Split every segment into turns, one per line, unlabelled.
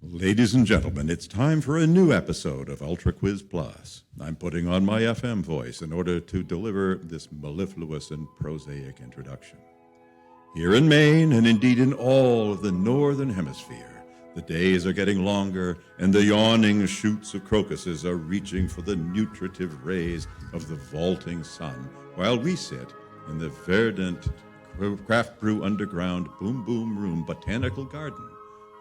Ladies and gentlemen, it's time for a new episode of Ultra Quiz Plus. I'm putting on my FM voice in order to deliver this mellifluous and prosaic introduction. Here in Maine, and indeed in all of the northern hemisphere, the days are getting longer, and the yawning shoots of crocuses are reaching for the nutritive rays of the vaulting sun, while we sit in the verdant Craft Brew Underground Boom Boom Room Botanical Garden,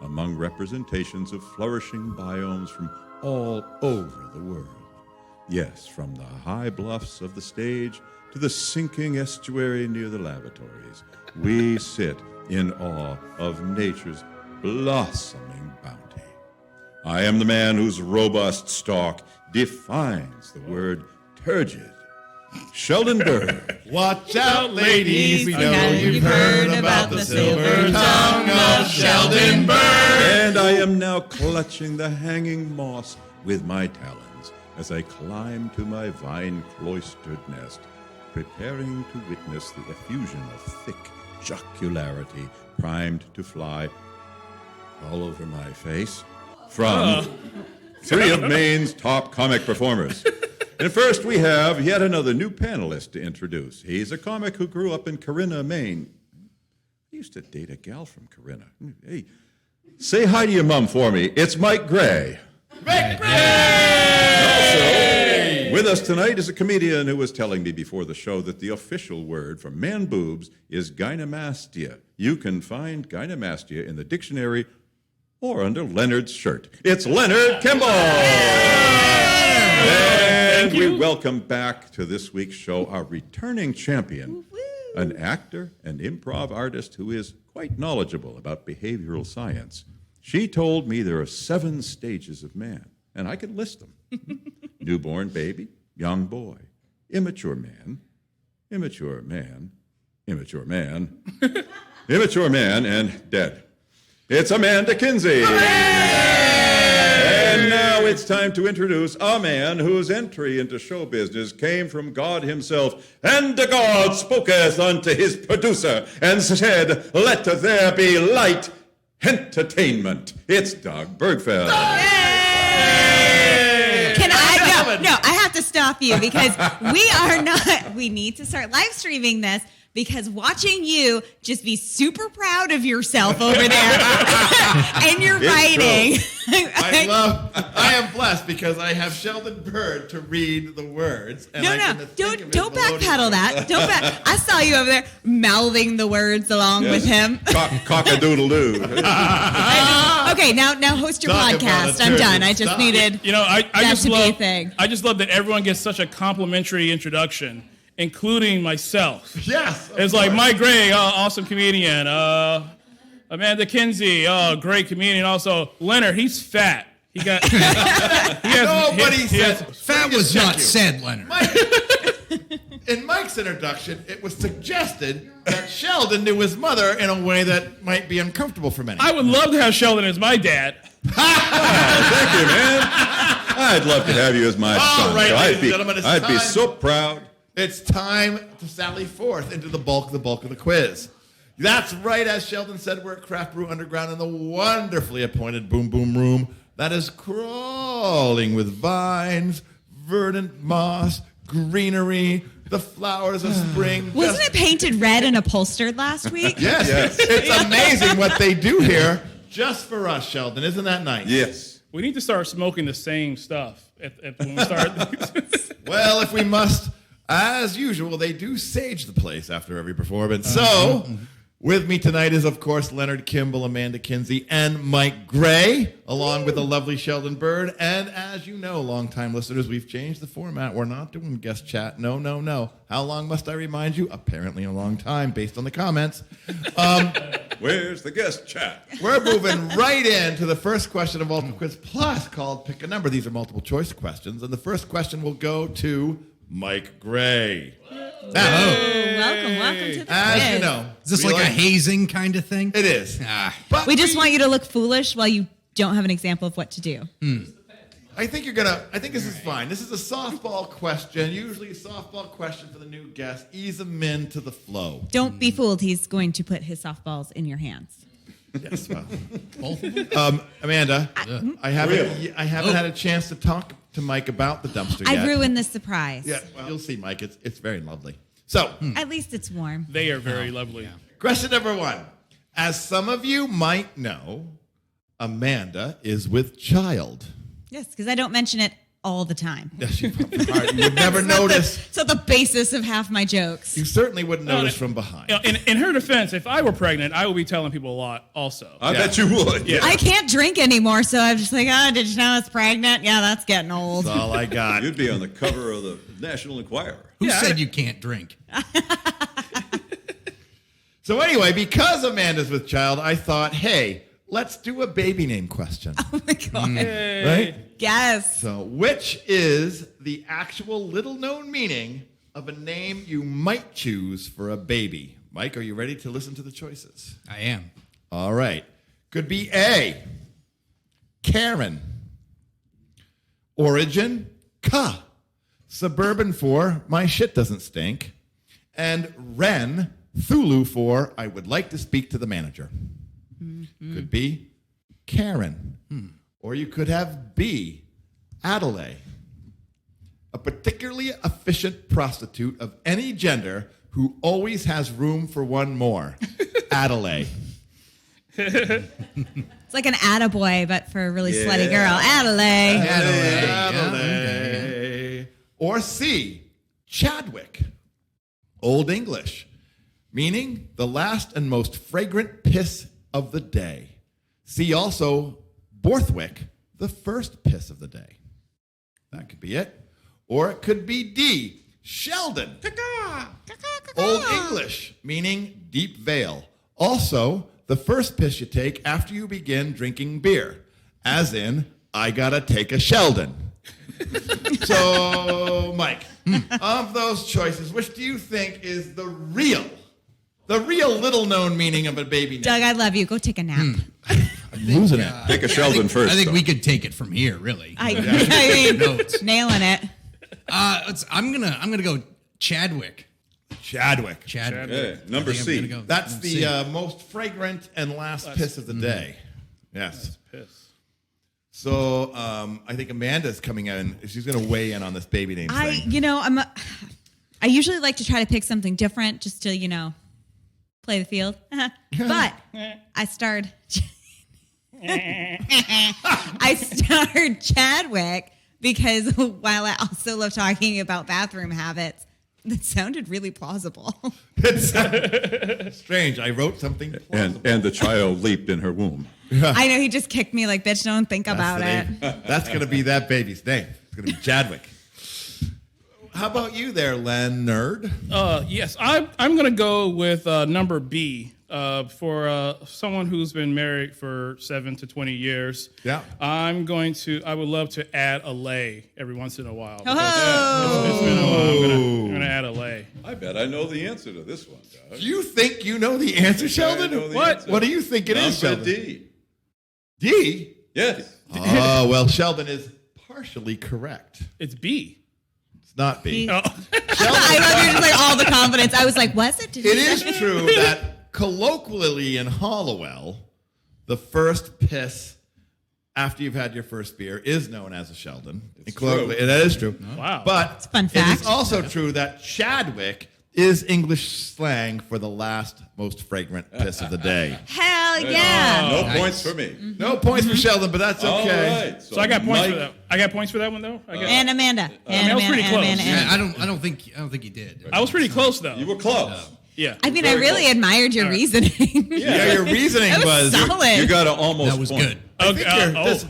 among representations of flourishing biomes from all over the world. Yes, from the high bluffs of the stage to the sinking estuary near the lavatories, we sit in awe of nature's blossoming bounty. I am the man whose robust stalk defines the word turgid. Sheldon Bird.
Watch out, ladies, we know you've heard about the silver tongue of Sheldon Bird.
And I am now clutching the hanging moss with my talons as I climb to my vine-cloistered nest, preparing to witness the effusion of thick jocularity primed to fly all over my face from three of Maine's top comic performers. And first, we have yet another new panelist to introduce. He's a comic who grew up in Corinna, Maine. I used to date a gal from Corinna. Hey, say hi to your mom for me. It's Mike Gray.
Mike Gray!
Also, with us tonight is a comedian who was telling me before the show that the official word for man boobs is gynemastia. You can find gynemastia in the dictionary or under Leonard's shirt. It's Leonard Kimble! And we welcome back to this week's show our returning champion, an actor and improv artist who is quite knowledgeable about behavioral science. She told me there are 7 stages of man, and I can list them. Newborn baby, young boy, immature man, immature man, immature man, immature man, and dead. It's Amanda Kinsey. And now it's time to introduce a man whose entry into show business came from God himself. And the God spoketh unto his producer and said, "Let there be light, entertainment." It's Doug Bergfeld.
Can I? No, I have to stop you because we need to start live streaming this. Because watching you just be super proud of yourself over there and your writing.
I am blessed because I have Sheldon Bird to read the words. And
don't backpedal that. I saw you over there mouthing the words along with him.
Cock-a-doodle-doo.
Okay, now host your podcast. I'm done. I just needed that to be a thing.
I just love that everyone gets such a complimentary introduction, including myself.
Yes.
It's like Mike Gray, awesome comedian. Amanda Kinsey, great comedian. Also, Leonard, he's fat. He got.
Nobody said
fat was not said, Leonard.
In Mike's introduction, it was suggested that Sheldon knew his mother in a way that might be uncomfortable for many.
I would love to have Sheldon as my dad.
Thank you, man. I'd love to have you as my son.
Right,
I'd
gentlemen,
be so proud.
It's time to sally forth into the bulk of the quiz. That's right, as Sheldon said, we're at Craft Brew Underground in the wonderfully appointed Boom Boom Room that is crawling with vines, verdant moss, greenery, the flowers of spring.
Wasn't it painted red and upholstered last week?
Yes. It's amazing what they do here just for us, Sheldon. Isn't that nice?
Yes.
We need to start smoking the same stuff when we start.
Well, if we must... As usual, they do sage the place after every performance. So, with me tonight is, of course, Leonard Kimble, Amanda Kinsey, and Mike Gray, along with the lovely Sheldon Bird. And as you know, longtime listeners, we've changed the format. We're not doing guest chat. No. How long must I remind you? Apparently a long time, based on the comments.
Where's the guest chat?
We're moving right into the first question of Ultimate Quiz Plus, called Pick a Number. These are multiple choice questions. And the first question will go to Mike Gray.
Welcome to the
As
quiz.
you know,
Is this like a hazing kind of thing?
It is.
But we just want you to look foolish while you don't have an example of what to do.
I think this is fine. This is a softball question. Usually a softball question for the new guest. Ease them into the flow.
Don't be fooled. He's going to put his softballs in your hands.
Yes, well.
Both of them?
Amanda, I haven't had a chance to talk to Mike about the dumpster yet.
I ruined the surprise.
Yeah, well, you'll see, Mike. It's very lovely. So,
At least it's warm.
They are very lovely.
Yeah.
question number 1. As some of you might know, Amanda is with child.
Yes, because I don't mention it all the time.
Yes, you would never notice.
It's not the basis of half my jokes.
You certainly wouldn't notice from behind.
You know, in her defense, if I were pregnant, I would be telling people a lot also.
I bet you would.
Yeah.
I can't drink anymore, so I'm just like, oh, did you know it's pregnant? Yeah, that's getting old.
That's all I got.
You'd be on the cover of the National Enquirer.
Who said you can't drink?
So anyway, because Amanda's with child, I thought, hey, let's do a baby name question.
Oh my God.
Right?
Yes.
So, which is the actual little-known meaning of a name you might choose for a baby? Mike, are you ready to listen to the choices?
I am.
All right. Could be A, Karen. Origin, Ka. Suburban for My Shit Doesn't Stink. And Ren, Thulu for I Would Like to Speak to the Manager. Could be Karen. Or you could have B, Adelaide. A particularly efficient prostitute of any gender who always has room for one more. Adelaide.
It's like an attaboy, but for a really slutty girl. Adelaide.
Adelaide. Or C, Chadwick. Old English, meaning the last and most fragrant piss of the day. See also Borthwick, the first piss of the day. That could be it. Or it could be D, Sheldon. Old English, meaning deep veil. Also, the first piss you take after you begin drinking beer. As in, I gotta take a Sheldon. So, Mike, of those choices, which do you think is the real little-known meaning of a baby name?
Doug, I love you. Go take a nap.
I'm losing it.
Take a Sheldon first.
I think
though.
we could take it from here, really.
I mean,
Notes.
nailing it.
I'm gonna go Chadwick.
Chadwick.
Okay, number
I think I'm
C.
gonna go
That's the
C.
most fragrant and last piss of the day. Yes.
Piss.
So I think Amanda's coming in. She's going to weigh in on this baby name thing.
I usually like to try to pick something different just to, play the field. But I starred Chadwick because while I also love talking about bathroom habits, that sounded really plausible.
It's strange. I wrote something plausible.
And the child leaped in her womb.
I know he just kicked me like, bitch, don't think about
That's
it.
the name. That's going to be that baby's name. It's going to be Chadwick. How about you there, Leonard?
Yes, I'm going to go with number B for someone who's been married for 7 to 20 years.
Yeah.
I would love to add a lay every once in a while.
Oh.
It's been a while. I'm going to add a lay.
I bet I know the answer to this one, Doug.
You think you know the answer, Sheldon?
I know the
What?
answer.
What do you think it is,
Number
Sheldon?
D.
D?
Yes.
Oh, well, Sheldon is partially correct.
It's B.
It's not B.
Oh.
I love you just like all the confidence. I was like, was it? Did
It
you
is
say?
true that colloquially in Hollowell, the first piss after you've had your first beer is known as a Sheldon. Colloquially,
true.
that is true.
Wow.
But
a fun
it
fact.
is also true that Chadwick is English slang for the last most fragrant piss of the day.
Hell yeah.
No
Nice.
points for me.
No points for Sheldon, but that's okay.
All right.
So I got points
Mike,
for that. I got points for that one though. I guess.
And Amanda.
I was pretty close.
Yeah, I don't think you did.
I was pretty close though.
You were close.
Yeah.
I mean, I
Very
really
close.
admired your reasoning.
Yeah, your reasoning
That was
was.
solid.
You got an almost
That was
point.
good.
I think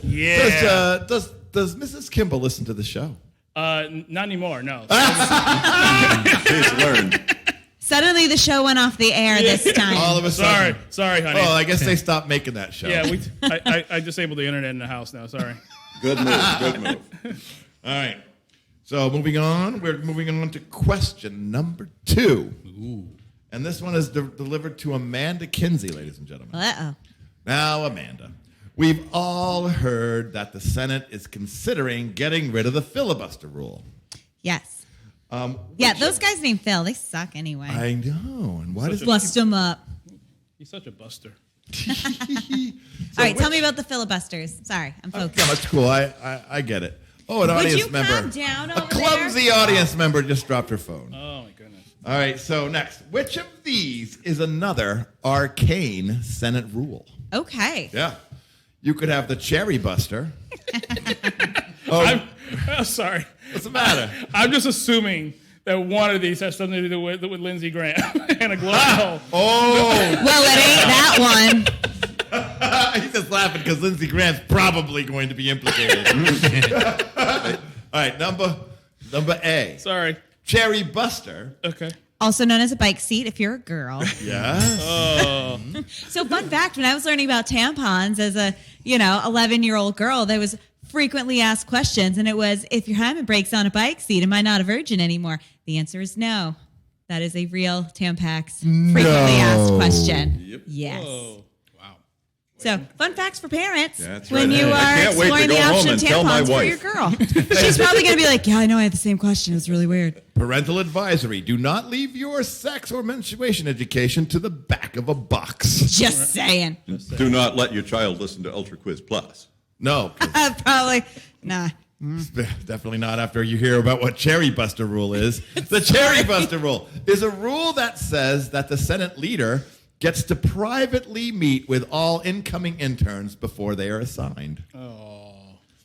you're-
yeah.
Does Mrs. Kimble listen to the show?
Not anymore. No.
She's learned.
Suddenly the show went off the air this time.
All of a sudden.
Sorry, honey.
Oh, I guess they stopped making that show.
Yeah, I disabled the internet in the house now. Sorry.
Good move. Good move.
All right. So moving on, we're moving on to question number 2.
Ooh.
And this one is delivered to Amanda Kinsey, ladies and gentlemen.
Uh-oh.
Now, Amanda, we've all heard that the Senate is considering getting rid of the filibuster rule.
Yes. Yeah, those guys named Phil, they suck anyway.
I know. And why does
Bust them up.
He's such a buster.
All right, tell me about the filibusters. Sorry, I'm focused.
Yeah, that's cool. I get it. Oh, an audience
you
member.
calm down
A
over
clumsy audience member just dropped her phone.
Oh my goodness.
All right, so next. Which of these is another arcane Senate rule?
Okay.
Yeah. You could have the cherry buster.
I'm sorry.
What's the matter?
I'm just assuming that one of these has something to do with Lindsey Graham and a glow.
Oh!
Well, it ain't that one.
He's just laughing because Lindsey Graham's probably going to be implicated. All right, number A.
Sorry.
Cherry buster.
Okay.
Also known as a bike seat if you're a girl.
Yes.
Oh.
So fun fact, when I was learning about tampons as a, 11-year-old girl, there was frequently asked questions, and it was, if your hymen breaks on a bike seat, am I not a virgin anymore? The answer is no. That is a real Tampax frequently asked question.
Yep.
Yes.
Whoa.
So, fun facts for parents
That's
when
right.
you
I
are
can't wait to
exploring
go
the
home
option of
and tell my
tampons for
wife.
your girl. She's probably going to be like, yeah, I know I had the same question. It's really weird.
Parental advisory. Do not leave your sex or menstruation education to the back of a box.
Just saying.
Do not let your child listen to Ultra Quiz Plus.
No.
Probably. Nah.
Definitely not after you hear about what Cherry Buster rule is. The Cherry Buster rule is a rule that says that the Senate leader gets to privately meet with all incoming interns before they are assigned. Oh.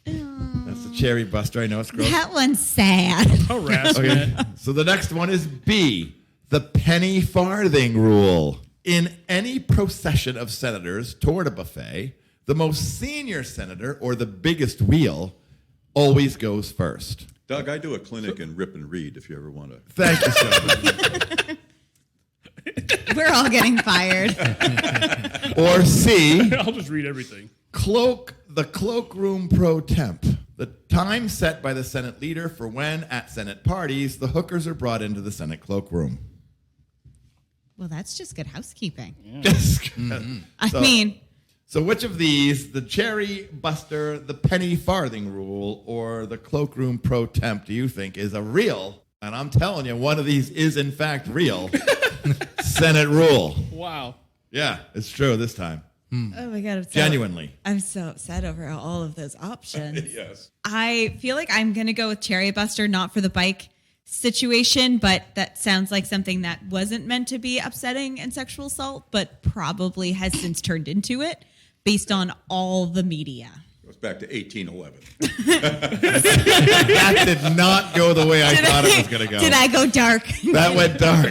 That's the Cherry Buster. I know it's gross.
That one's sad.
Harassment.
Okay. So the next one is B, the penny farthing rule. In any procession of senators toward a buffet, the most senior senator or the biggest wheel always goes first.
Doug, I do a clinic in Rip and Read if you ever want to.
Thank you, Sheldon.
We're all getting fired.
Or C,
I'll just read everything.
the cloakroom pro temp. The time set by the Senate leader for when, at Senate parties, the hookers are brought into the Senate cloakroom.
Well, that's just good housekeeping.
Yes.
I mean,
So which of these, the Cherry Buster, the penny farthing rule, or the cloakroom pro temp, do you think is a real, and I'm telling you, one of these is in fact real, Senate rule?
Wow.
Yeah, it's true this time.
oh my God.
Genuinely.
I'm so upset over all of those options.
Yes.
I feel like I'm going to go with Cherry Buster, not for the bike situation, but that sounds like something that wasn't meant to be upsetting and sexual assault, but probably has since turned into it based on all the media.
Goes back to 1811.
That did not go the way I thought it was going to go.
Did I go dark?
That went dark.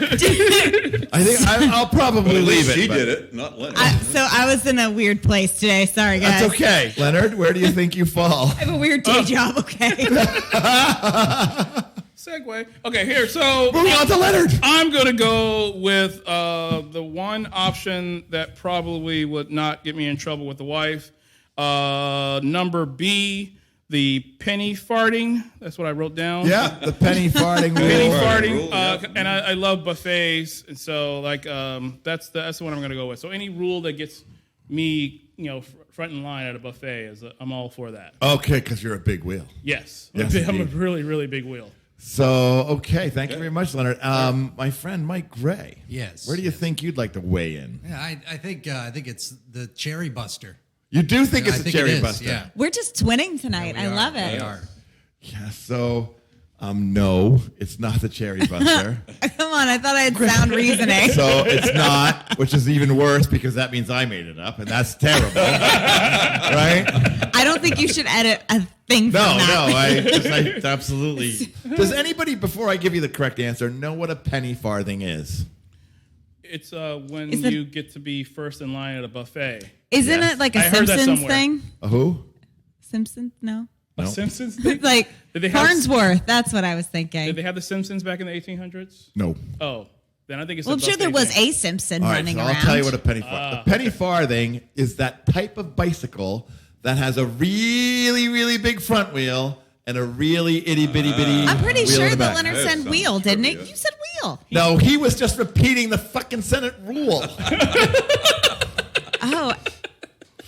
I think I'll probably
At
leave
least
it.
she
but
did it, not Leonard.
So I was in a weird place today. Sorry, guys.
That's okay. Leonard, where do you think you fall?
I have a weird day job, okay?
Segue. Okay, here. So
Moving on to Leonard.
I'm going to go with the one option that probably would not get me in trouble with the wife. Number B, the penny farting. That's what I wrote down.
Yeah, the penny farthing
Penny
rule.
farting.
rule, yeah.
And I love buffets. And so, that's the one I'm going to go with. So any rule that gets me, front in line at a buffet, I'm all for that.
Okay, because you're a big wheel.
Yes.
Yes,
I'm a
indeed.
really, really big wheel.
So, okay, thank you very much, Leonard. My friend Mike Gray.
Yes.
Where do you think you'd like to weigh in?
Yeah, I think it's the Cherry Buster.
You do think
I
it's a
think
Cherry
it is,
Buster?
Yeah.
We're just twinning tonight.
We
I
are,
love
We
it.
are.
Yeah, so, no, it's not the Cherry Buster.
Come on, I thought I had sound reasoning.
So it's not, which is even worse because that means I made it up, and that's terrible. Right?
I don't think you should edit a thing from
No,
that.
I absolutely. Does anybody, before I give you the correct answer, know what a penny farthing is?
It's when
Is it-
you get to be first in line at a buffet.
Isn't
Yes.
it like a
I heard that
Simpsons
somewhere.
thing?
A who?
Simpsons? No.
A Simpsons thing?
Like
Did they have-
Farnsworth. That's what I was
Did
thinking.
they have the Simpsons back in the 1800s?
No.
Oh, then I think it's
Well,
a
I'm sure there
buffet
was
thing.
a Simpson
All right,
running
so
around.
I'll tell you what a penny farthing. The penny farthing is that type of bicycle that has a really, really big front wheel and a really itty bitty bitty.
I'm pretty
wheel
sure
in the
that
back.
Leonard
That
said
sounds
wheel, didn't it?
trivia.
You said wheel.
No, he was just repeating the fucking Senate rule.
Oh,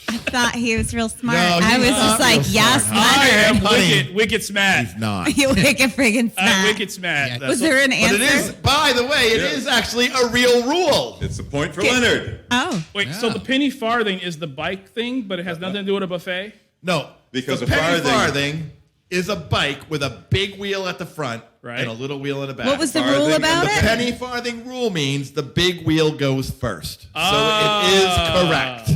I thought he was real smart.
No,
I was
he's
just
not
like,
real
yes,
smart.
I am
Leonard.
wicked smart.
He's not.
You wicked friggin'
I'm
smart.
wicked smart.
Yeah.
That's
Was there an
But
answer?
it is, by the way, it is actually a real rule.
It's a point for Leonard.
Oh.
Wait, so the penny farthing is the bike thing, but it has nothing to do with a buffet?
No,
Because
the
a
penny
farthing-
farthing is a bike with a big wheel at the front
Right.
and a little wheel in the back.
What was the
Farthing
rule
and
about
The
it?
penny farthing rule means the big wheel goes first. So it is correct.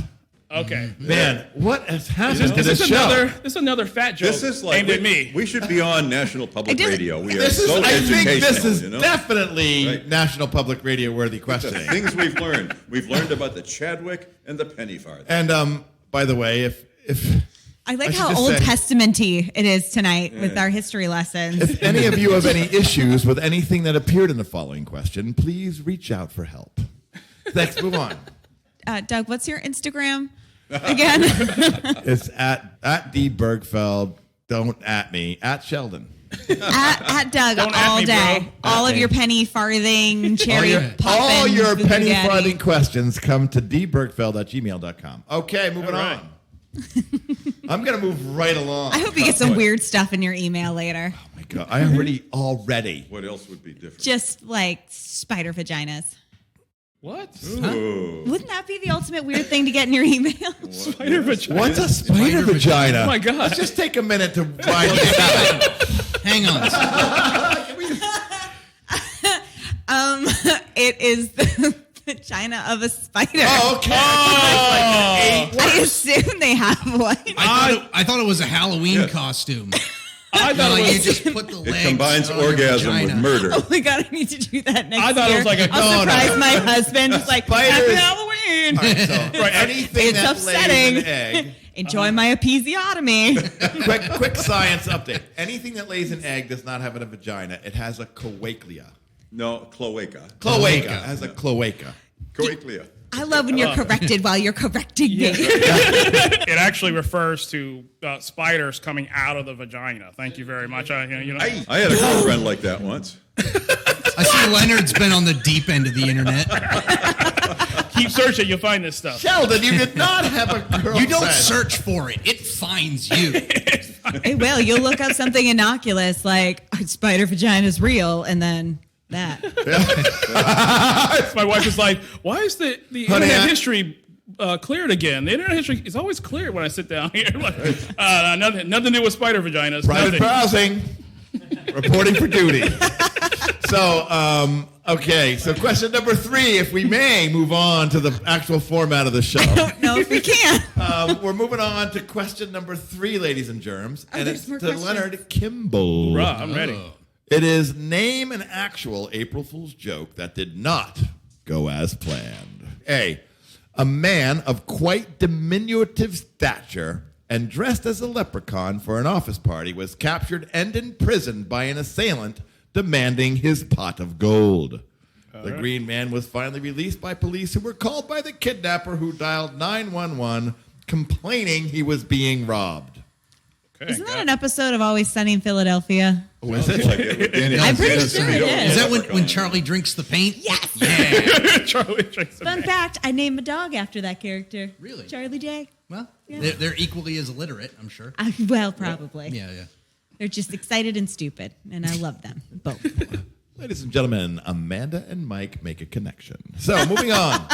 Okay.
Man, what has happened to
Is
this
this
show?
another fat joke
This is like
aimed at me?
We should be on National Public
did-
Radio. We are
This is,
so
I think
educational.
this is
you know?
definitely
Right.
National Public Radio worthy
the
questioning.
things we've learned. We've learned about the Chadwick and the penny farthing.
And by the way, if
I like
I should
how
just
Old
say-
Testament-y it is tonight with our history lessons.
if any of you have any issues with anything that appeared in the following question, please reach out for help. Let's move on.
Doug, what's your Instagram again?
It's at D Bergfeld. Don't at me. At Sheldon.
at Doug
Don't at
all
me,
day.
bro.
All
At
of
me.
your penny farthing, cherry poppin',
All your
Fugu
penny
Daddy.
farthing questions come to dbergfeld@gmail.com. Okay, moving
All right.
on. I'm going to move right along.
I hope you get some weird stuff in your email later.
Oh my God, I already.
What else would be different?
Just like spider vaginas.
What?
Ooh.
Wouldn't that be the ultimate weird thing to get in your email?
Spider vagina.
What's a spider vagina?
Oh my God.
Let's just take a minute to ride this out.
Hang on.
It is the vagina of a spider.
Oh, okay.
I assume they have one.
I thought it was a Halloween costume.
I thought
Like
it
you
was.
just put the
It
legs
combines
on your
orgasm with
vagina.
murder.
Oh my god, I need to do that next
I thought it
year.
was like a-
I'll
No,
surprise
no.
my husband. Just like,
Spiders-
happy Halloween.
All right, so anything
It's
that
upsetting.
lays an egg.
Enjoy my episiotomy.
quick science update. Anything that lays an egg does not have a vagina. It has a cochlear.
No, cloaca.
Cloaca. It has a cloaca.
Cochlear.
I love when you're corrected while you're correcting me.
It actually refers to spiders coming out of the vagina. Thank you very much.
I had a girlfriend like that once.
I see Leonard's been on the deep end of the internet.
keep searching, you'll find this stuff.
Sheldon, you did not have a girlfriend.
You don't search for it. It finds you.
It will. You'll look up something innocuous like spider vagina is real, and then that.
My wife is like, why is the
Honey,
internet history cleared again? The internet history is always clear when I sit down here. I'm like, nothing to do with spider vaginas.
Private
Nothing.
browsing. Reporting for duty. So, okay. So question number 3, if we may move on to the actual format of the show.
Don't know if we can.
We're moving on to question number 3, ladies and germs. and
there's
it's
more
to
questions.
Leonard Kimble.
Bruh, I'm ready.
It is name an actual April Fool's joke that did not go as planned. A man of quite diminutive stature and dressed as a leprechaun for an office party was captured and imprisoned by an assailant demanding his pot of gold. The green man was finally released by police who were called by the kidnapper who dialed 911 complaining he was being robbed.
Okay,
Isn't that an episode of Always Sunny in Philadelphia?
Was it?
Like it with Danny
I'm pretty
Hansen.
sure it is.
Is that when Charlie drinks the paint?
Yes.
Yeah.
Charlie drinks
Fun fact: I named a dog after that character.
Really?
Charlie J.
Well,
Yeah.
they're equally as illiterate, I'm sure.
Well, probably.
Yeah.
They're just excited and stupid, and I love them both.
Ladies and gentlemen, Amanda and Mike make a connection. So, moving on.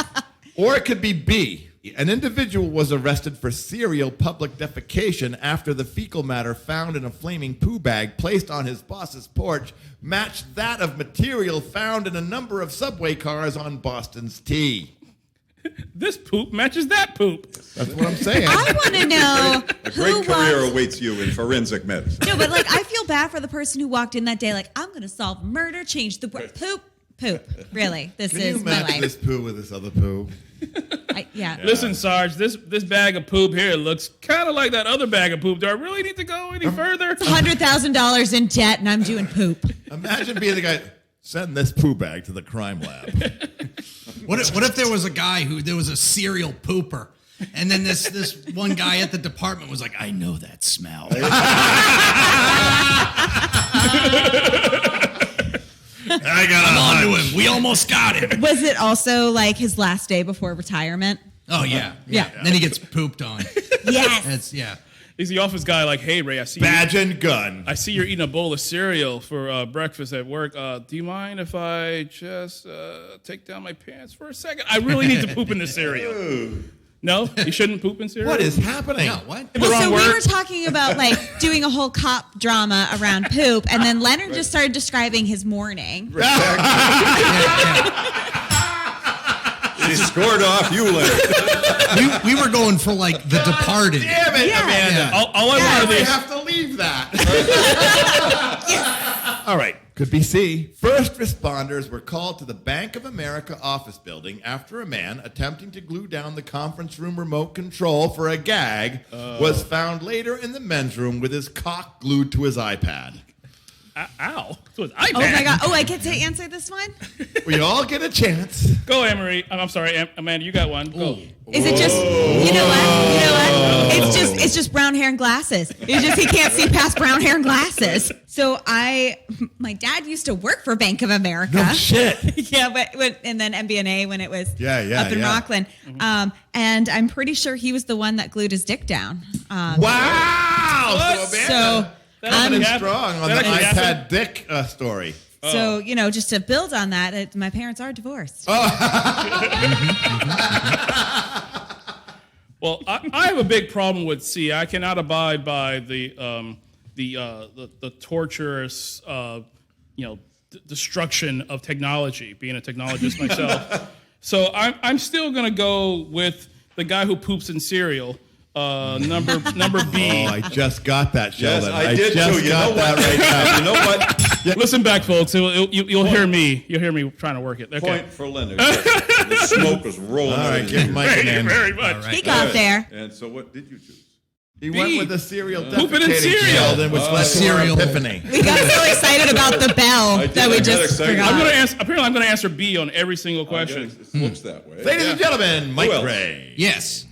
Or it could be B. An individual was arrested for serial public defecation after the fecal matter found in a flaming poo bag placed on his boss's porch matched that of material found in a number of subway cars on Boston's T.
This poop matches that poop.
That's what I'm saying.
I want to know
A
who
great career
was.
awaits you in forensic medicine.
No, but like I feel bad for the person who walked in that day. Like I'm going to solve murder, change the world. Poop. Really, this
Can you
is my
match
life.
this poo with this other poo?
Yeah.
Listen, Sarge, this bag of poop here looks kind of like that other bag of poop. Do I really need to go any further?
$100,000 in debt, and I'm doing poop.
Imagine being the guy, send this poo bag to the crime lab.
What if there was a guy there was a serial pooper, and then this one guy at the department was like, I know that smell. I'm on to him. We almost got him.
Was it also like his last day before retirement?
Oh, yeah.
Yeah.
Then he gets pooped on.
Yes.
That's.
He's the office guy. Like, hey Ray, I see
Badge and gun.
I see you're eating a bowl of cereal for breakfast at work. Do you mind if I just take down my pants for a second? I really need to poop in the cereal. No, you shouldn't poop in cereal.
What is happening?
No, what?
The
Well,
wrong
so
word.
we were talking about like doing a whole cop drama around poop, and then Leonard just started describing his morning.
He scored off you, Leonard.
We were going for like The Departed.
Damn it, Amanda.
Yeah.
All I wanted
We
is
have to leave that. All right. Could be C. First responders were called to the Bank of America office building after a man attempting to glue down the conference room remote control for a gag was found later in the men's room with his cock glued to his iPad.
ow. So it's iPad.
Oh my God! Oh, I get to answer this one.
We all get a chance.
Go, Anne-Marie. I'm sorry, Amanda. You got one. Go.
Is it just you know what? It's just brown hair and glasses. It's just he can't see past brown hair and glasses. So my dad used to work for Bank of America.
No shit.
Yeah, and then MBNA when it was
Yeah,
up in
yeah.
Rockland. And I'm pretty sure he was the one that glued his dick down.
Wow.
What?
So Amanda,
So
coming in
happened.
strong on the
That actually
iPad dick story.
So, just to build on that, my parents are divorced.
Well, I have a big problem with C. I cannot abide by the torturous, destruction of technology. Being a technologist myself, so I'm still gonna go with the guy who poops in cereal. Number B.
Oh, I just got that,
Yes,
Sheldon.
I did
just
too. You
got
know
that
what?
right now.
You know what?
Listen back, folks. You'll hear me. You'll hear me trying to work it. Okay.
Point for Leonard. The smoke was rolling.
All
out of
right,
his
give
ears.
Mike an end.
Very much.
All right.
He got there.
And so what did you choose?
He
B.
went with the cereal
Pooping in
defecating
cereal.
Sheldon, which led to
Cereal.
our epiphany.
We got so excited about the bell
I did.
that
I
we
got
just
excited.
forgot.
I'm gonna answer. Apparently, I'm gonna answer B on every single question.
It looks that way.
Ladies and gentlemen, Mike
else?
Gray.
Yes.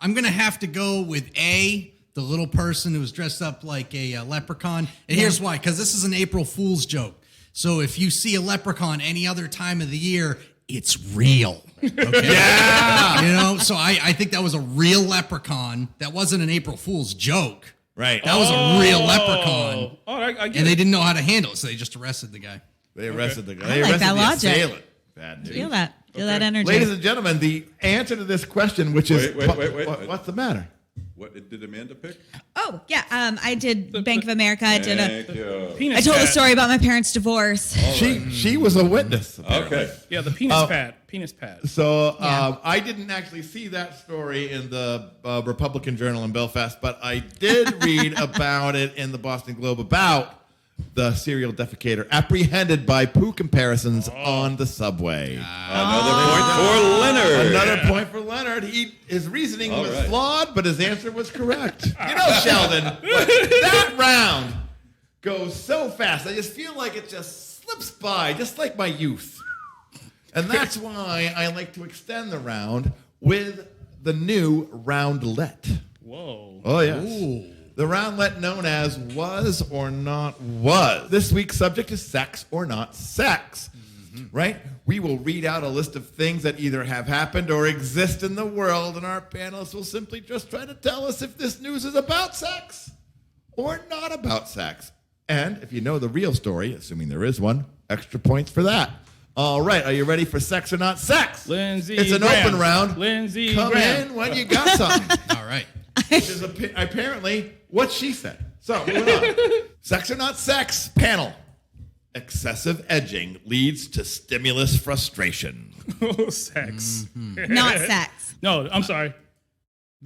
I'm going to have to go with A, the little person who was dressed up like a leprechaun. And here's why, because this is an April Fool's joke. So if you see a leprechaun any other time of the year, it's real. Okay?
Yeah.
So I think that was a real leprechaun. That wasn't an April Fool's joke.
Right.
That was a real leprechaun.
Oh, I get
And
it.
they didn't know how to handle it, so they just arrested the guy.
They arrested the guy.
I
They
like
arrested
that
the
logic.
assailant. Bad news.
Feel that. Feel that energy.
Ladies and gentlemen, the answer to this question, which is...
Wait.
What's the matter?
What did Amanda pick?
Oh, yeah. I did Bank of America. I
Thank you.
Penis
I told the
pad.
story about my parents' divorce.
She was a witness, apparently.
Okay.
Yeah, the penis pad. Penis pad.
So
Yeah.
I didn't actually see that story in the Republican Journal in Belfast, but I did read about it in the Boston Globe about the serial defecator apprehended by poo comparisons on the subway.
Another point for Leonard.
Another point for Leonard. His reasoning
All
was
right.
flawed, but his answer was correct. Sheldon, that round goes so fast. I just feel like it just slips by, just like my youth. And that's why I like to extend the round with the new roundlet.
Whoa.
Oh, yes. The roundlet known as Was or Not Was. This week's subject is sex or not sex. Right? We will read out a list of things that either have happened or exist in the world, and our panelists will simply just try to tell us if this news is about sex or not about sex. And if you know the real story, assuming there is one, extra points for that. All right, are you ready for sex or not sex?
Lindsey
It's an
Graham.
open round.
Lindsey
Come
Graham.
in when you got something.
All right.
Which is apparently what she said. So, moving on. Sex or not sex, panel. Excessive edging leads to stimulus frustration.
Sex.
Not sex.
No, I'm sorry.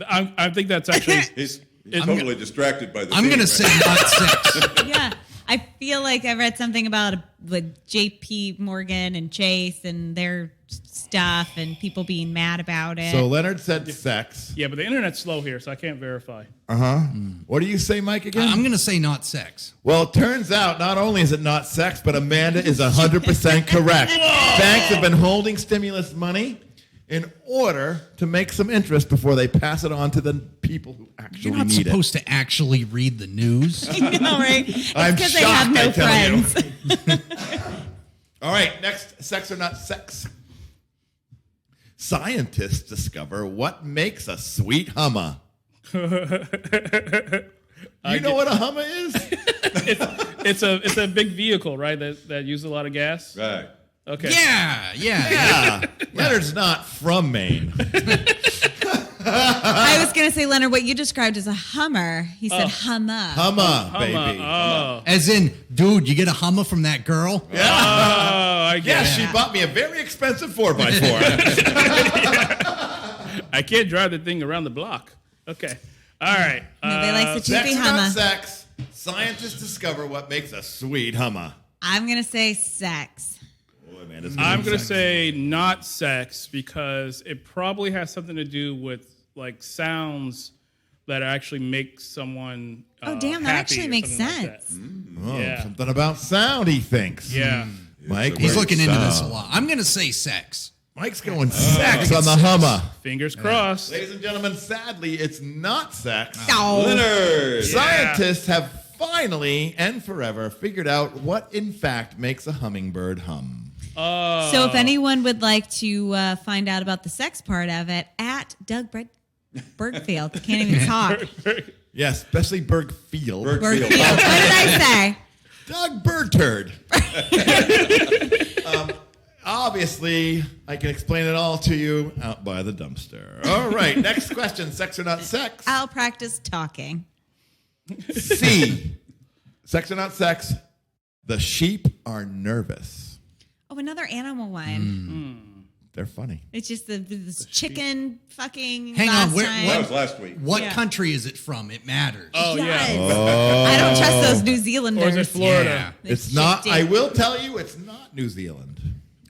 I think that's actually.
He's totally distracted by the
I'm
theme
going to
right
say not sex.
Yeah. I feel like I read something about with JP Morgan and Chase and their stuff and people being mad about it.
So, Leonard said sex.
Yeah, but the internet's slow here, so I can't verify.
What do you say, Mike, again?
I'm going to say not sex.
Well, it turns out not only is it not sex, but Amanda is 100% correct. Banks have been holding stimulus money in order to make some interest before they pass it on to the people who actually
You're not
need
supposed to actually read the news.
I know, right? It's
I'm
because they have
shocked,
no
I tell you.
friends.
All right, next, sex or not sex. Scientists discover what makes a sweet hummer. You know what a hummer is?
It's a big vehicle, right? That uses a lot of gas.
Right.
Okay.
Yeah. Leonard's not from Maine.
I was going to say, Leonard, what you described as a Hummer, he said hummer.
Hummer, baby.
Oh.
As in, dude, you get a Hummer from that girl?
Yeah.
Oh, I get
Yes,
it.
she bought me a very expensive 4x4.
I can't drive the thing around the block. Okay. All right.
Nobody likes a
Sex
cheapy
or
Hummer.
not sex, scientists discover what makes a sweet hummer.
I'm going to say sex.
Boy, man, this
I'm
is
going to
sexy.
say not sex because it probably has something to do with like sounds that actually make someone
Oh, damn, that
happy
actually
or
makes
something like
sense.
that.
Oh,
Yeah.
something about sound, he thinks.
Yeah.
Mike,
He's looking into this a
sound.
lot. I'm going to say sex.
Mike's going sex on the hummer.
Fingers crossed.
Ladies and gentlemen, sadly, it's not sex.
Oh.
Leonard.
Scientists have finally and forever figured out what, in fact, makes a hummingbird hum.
So if anyone would like to find out about the sex part of it, at Doug Bergfield. Can't even talk.
Yes, especially Bergfield.
Bergfield. What did I say?
Doug Birdturd. Obviously, I can explain it all to you out by the dumpster. All right, next question. Sex or not sex?
I'll practice talking.
C. Sex or not sex? The sheep are nervous.
Oh, another animal one.
They're funny.
It's just this chicken fucking
Hang
last
on, where-
time.
That was last week.
What
Yeah.
country is it from? It matters.
Oh,
Yes.
yeah.
I don't trust those New Zealanders.
Or is it Florida?
Yeah.
It's not, I will tell you, it's not New Zealand.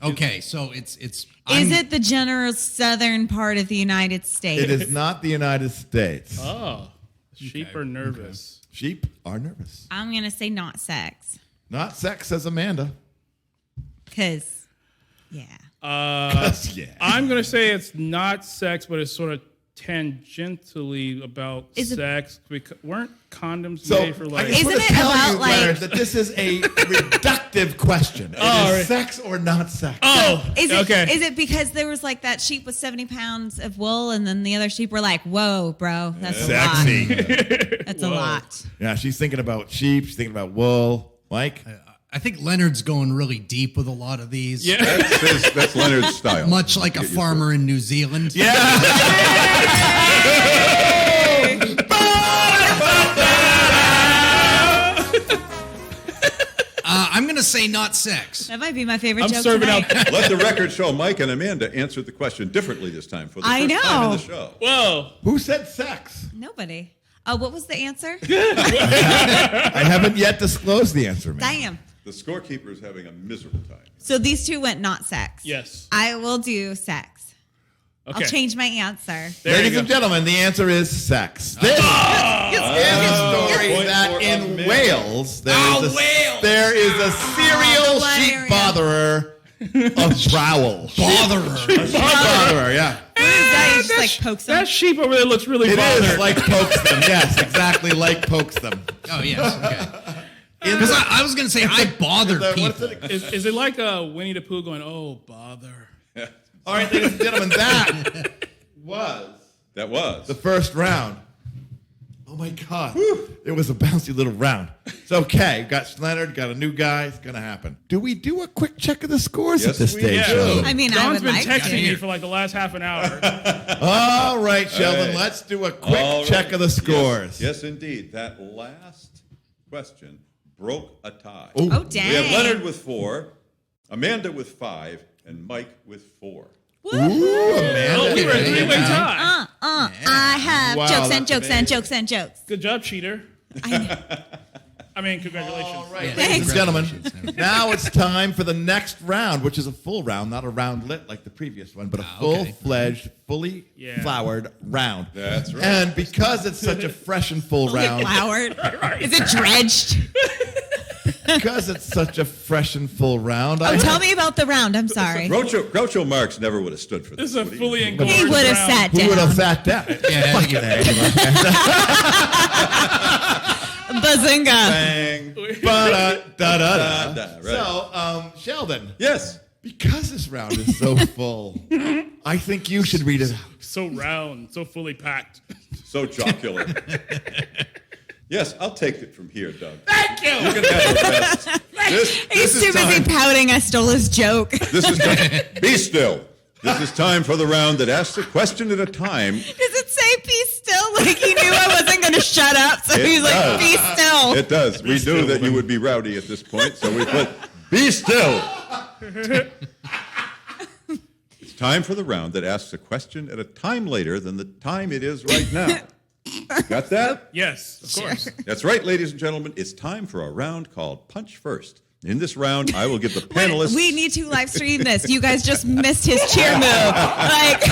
Okay, so it's.
Is it the general southern part of the United States?
It is not the United States.
Oh. Sheep are nervous.
Sheep are nervous.
I'm going to say not sex.
Not sex, says Amanda.
Because, yeah.
Yeah.
I'm going to say it's not sex, but it's sort of tangentially about
Is it-
sex. Because weren't condoms
So,
made for
I
like...
just
Isn't
want to
it
tell
about,
you,
like-
Leonard, that this is a reductive question. It
Oh,
is
right.
sex or not sex.
Oh,
Is it,
okay.
is it because there was like that sheep with 70 pounds of wool and then the other sheep were like, whoa, bro, that's a
Sexy.
lot. That's a lot.
Yeah, she's thinking about sheep. She's thinking about wool. Mike?
I think Leonard's going really deep with a lot of these.
Yeah.
That's Leonard's style.
Much like a
Get used to
farmer in New Zealand.
Yeah.
I'm going to say not sex.
That might be my favorite
I'm
joke
serving
tonight.
out...
Let the record show Mike and Amanda answered the question differently this time for the
I
first time in
know.
the show.
Whoa.
Who said sex?
Nobody. Oh, what was the answer?
I haven't yet disclosed the answer, man.
Damn.
The scorekeeper is having a miserable time.
So these two went not sex.
Yes.
I will do sex.
Okay.
I'll change my answer.
There
Ladies
you
and
go.
gentlemen, the answer is sex. This is a story
Point
that
for
in
Amanda.
Wales, there
Wales!
is a serial sheep
hilarious.
botherer of trowel.
Botherer.
Sheep botherer, yeah.
That you just like poke some.
That sheep over there looks really
It
bothered.
is like pokes them. Yes, exactly like pokes them.
Oh, yes. Okay. Because I was going to say, I bother
What's
people.
it?
Is it like Winnie the Pooh going, oh, bother?
All right, ladies and gentlemen, that was
That was.
the first round. Oh my God. It was a bouncy little round. It's okay. Got Leonard, got a new guy. It's going to happen. Do we do a quick check of the scores
Yes,
at this
we
stage?
do.
Sheldon?
I mean, I
John's
would
been
like
texting
to.
me for like the last half an hour.
All right, Sheldon,
Hey.
let's do a quick
All right.
check of the scores.
Yes, indeed. That last question broke a tie.
Oh, dang.
We have Leonard with 4, Amanda with 5, and Mike with 4.
Ooh, Amanda.
Oh, we were a three-way tie.
I have
Wow,
jokes
that's
and jokes and jokes and jokes.
Good job, cheater. I mean, congratulations.
All right,
Yeah.
ladies and gentlemen,
Congratulations.
now it's time for the next round, which is a full round, not a round lit like the previous one, but a
okay.
full-fledged, fully
Yeah.
floured round.
That's right.
And because it's such a fresh and full round,
Howard. Is it dredged?
because it's such a fresh and full round,
Oh, tell me about the round. I'm sorry.
Groucho Marx never would have stood for
This
this.
is a
would he?
fully engorged
He would have
round.
sat
who would have
down.
sat down?
Yeah, I think
Bazinga.
Bang.
Ba-da-da-da-da.
Right.
So, Sheldon,
Yes.
because this round is so full, I think you should read it out.
So round, so fully packed.
So jocular. Yes, I'll take it from here, Doug.
Thank you.
You can have the best.
He's too busy pouting. I stole his joke.
This is time. Be still. This is time for the round that asks a question at a time.
Does it say be still? Like he knew I wasn't going to shut up, so
It
he's like,
does.
be still.
It does. We knew that you would be rowdy at this point, so we put, be still. It's time for the round that asks a question at a time later than the time it is right now. Got that?
Yes, of course.
That's right, ladies and gentlemen. It's time for a round called Punch First. In this round, I will give the panelists...
We need to live stream this. You guys just missed his cheer move. Like,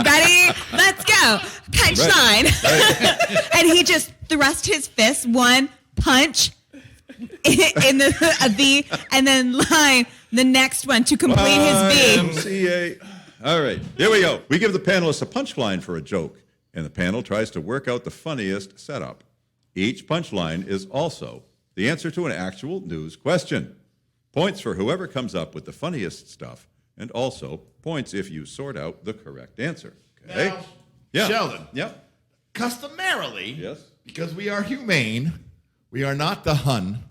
ready? Let's go. Punch line.
Right.
And he just thrust his fist, one punch in the V, and then line the next one to complete his V.
YMCA. All right, here we go. We give the panelists a punchline for a joke, and the panel tries to work out the funniest setup. Each punchline is also the answer to an actual news question. Points for whoever comes up with the funniest stuff, and also points if you sort out the correct answer. Okay?
Now,
Yeah.
Sheldon.
Yeah.
Customarily,
Yes.
because we are humane, we are not the Hun.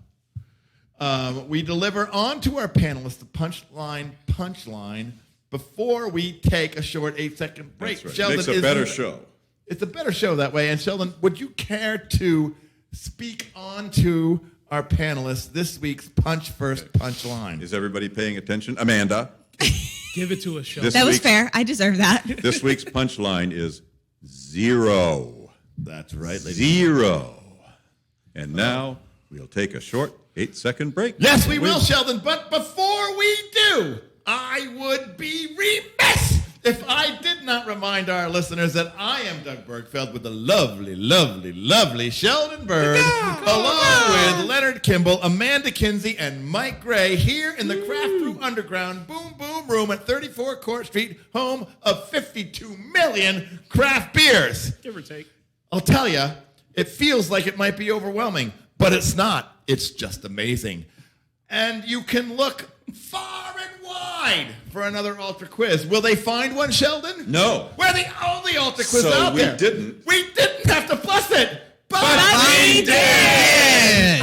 We deliver on to our panelists the punchline before we take a short 8-second break.
That's right.
Sheldon,
Makes a better show.
It's a better show that way. And Sheldon, would you care to speak on to our panelists this week's Punch First punchline?
Is everybody paying attention? Amanda.
Give it to us, Sheldon.
That was
week's-
fair. I deserve that.
This week's punchline is 0.
That's right, ladies.
0. And now we'll take a short 8-second break.
Yes, we will, Sheldon. But before we do, I would be remiss if I did not remind our listeners that I am Doug Bergfeld with the lovely, lovely, lovely Sheldon Bird, along with Leonard Kimble, Amanda Kinsey, and Mike Gray here in the Craft Brew Underground Boom Boom Room at 34 Court Street, home of 52 million craft beers.
Give or take.
I'll tell you, it feels like it might be overwhelming, but it's not. It's just amazing. And you can look far and wide for another Ultra Quiz. Will they find one, Sheldon?
No.
We're the only Ultra Quiz
So
out
we
there.
didn't.
We didn't have to plus it, but
we
did.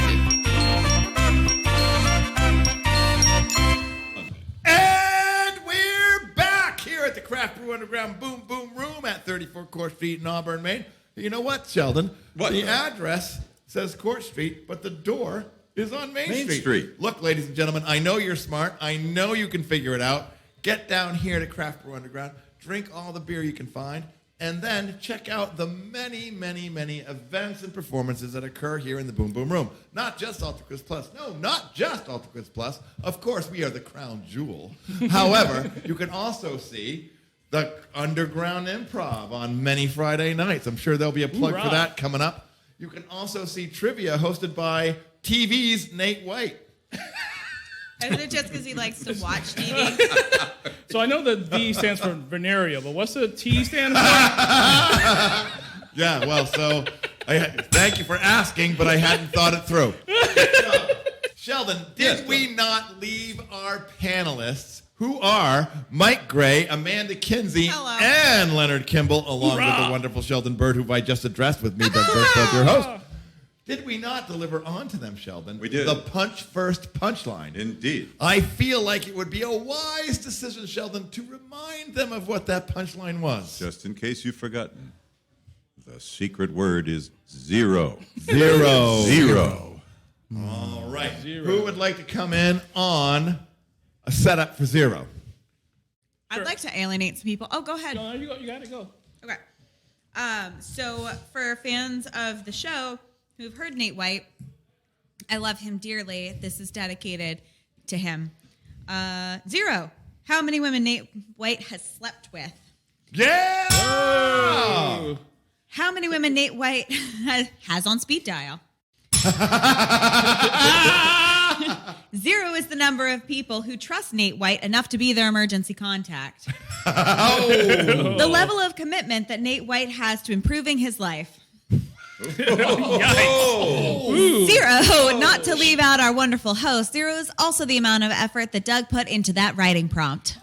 And we're back here at the Craft Brew Underground Boom Boom Room at 34 Court Street in Auburn, Maine. You know what, Sheldon?
What?
The address says Court Street, but the door is on Main
Street.
Look, ladies and gentlemen, I know you're smart. I know you can figure it out. Get down here to Craft Brew Underground, drink all the beer you can find, and then check out the many, many, many events and performances that occur here in the Boom Boom Room. Not just Ultra Quiz Plus. No, not just Ultra Quiz Plus. Of course, we are the crown jewel. However, you can also see the Underground Improv on many Friday nights. I'm sure there'll be a plug for
Hoorah.
that coming up. You can also see trivia hosted by TV's Nate White.
Is it just because he likes to watch TV?
So I know the V stands for venereal, but what's the T stand for?
Yeah, well, so thank you for asking, but I hadn't thought it through. So, Sheldon, did
Yes,
we not leave our panelists, who are Mike Gray, Amanda Kinsey,
Hello.
and Leonard Kimble, along with the wonderful Sheldon Bird, who I just addressed with me, Doug Bergfeld, your host. Did we not deliver on to them, Sheldon?
We did.
The Punch First punchline.
Indeed.
I feel like it would be a wise decision, Sheldon, to remind them of what that punchline was.
Just in case you've forgotten, the secret word is 0.
0.
0.
All right. Who would like to come in on a setup for 0?
I'd like to alienate some people. Oh, go ahead.
No, you got to go.
Okay. So for fans of the show who've heard Nate White, I love him dearly. This is dedicated to him. 0. How many women Nate White has slept with?
Yeah!
How many women Nate White has on speed dial? 0 is the number of people who trust Nate White enough to be their emergency contact. The level of commitment that Nate White has to improving his life. Zero, not to leave out our wonderful host. Zero is also the amount of effort that Doug put into that writing prompt.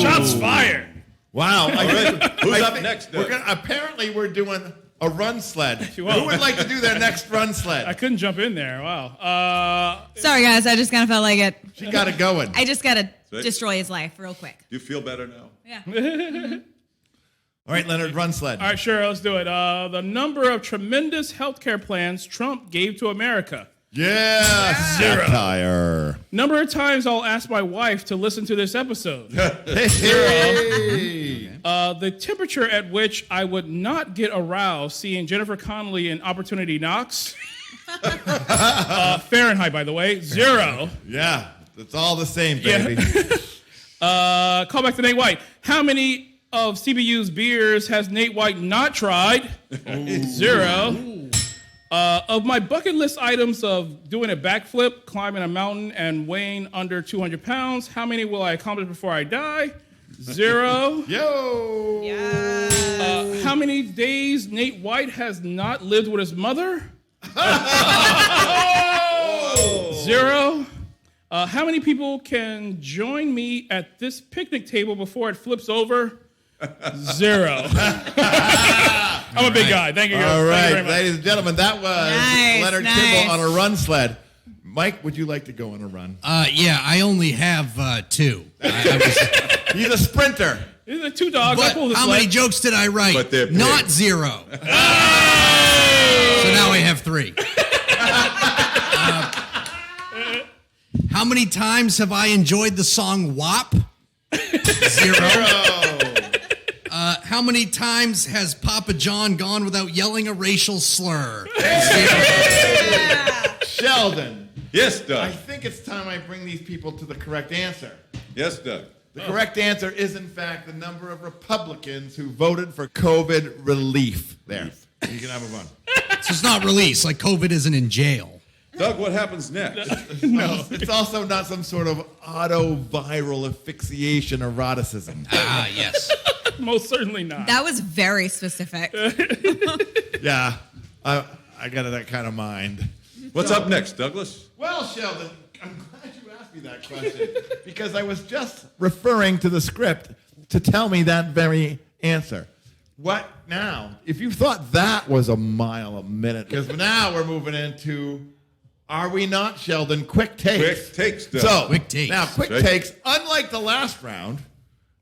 Shots fired.
Wow.
Who's up next, Doug?
Apparently, we're doing a run sled. Who
Whoa.
would like to do their next run sled?
I couldn't jump in there. Wow.
Sorry, guys. I just kind of felt like it.
She got it going.
I just got to
Sweet.
destroy his life real quick.
Do you feel better now?
Yeah.
All right, Leonard, run sled.
All right, sure, let's do it. The number of tremendous healthcare plans Trump gave to America.
Yeah, satire.
Number of times I'll ask my wife to listen to this episode.
Hey.
The temperature at which I would not get aroused seeing Jennifer Connelly in Opportunity Knocks. Fahrenheit, by the way, 0.
Yeah, it's all the same, baby.
Call back to Nate White. How many of CBU's beers has Nate White not tried? 0. Of my bucket list items of doing a backflip, climbing a mountain, and weighing under 200 pounds, how many will I accomplish before I die? 0.
Yo.
How many days Nate White has not lived with his mother? 0. How many people can join me at this picnic table before it flips over? 0. I'm a big guy. Thank you, guys.
All
Thank you
right,
very much.
ladies and gentlemen, that was
Nice,
Leonard
nice.
Kimble on a run sled. Mike, would you like to go on a run?
Yeah, I only have 2.
He's a sprinter.
These are 2 dogs. I
But
pulled the
how
sled.
many jokes did I write?
But they're
Not
big.
0. So now I have 3. How many times have I enjoyed the song WAP? 0. How many times has Papa John gone without yelling a racial slur? 0.
Sheldon,
Yes,
I
Doug.
think it's time I bring these people to the correct answer.
Yes, Doug.
The correct answer is, in fact, the number of Republicans who voted for COVID relief. There. You can have a run.
So it's not release, like COVID isn't in jail.
Doug, what happens next?
No, it's also not some sort of auto-viral asphyxiation eroticism.
Ah, yes.
Most certainly not.
That was very specific.
Yeah, I got that kind of mind.
What's up next, Douglas?
Well, Sheldon, I'm glad you asked me that question because I was just referring to the script to tell me that very answer. What now? If you thought that was a mile a minute, because now we're moving into, are we not, Sheldon? Quick takes.
Quick takes, Doug.
So,
Quick takes.
now, quick
Right.
takes, unlike the last round,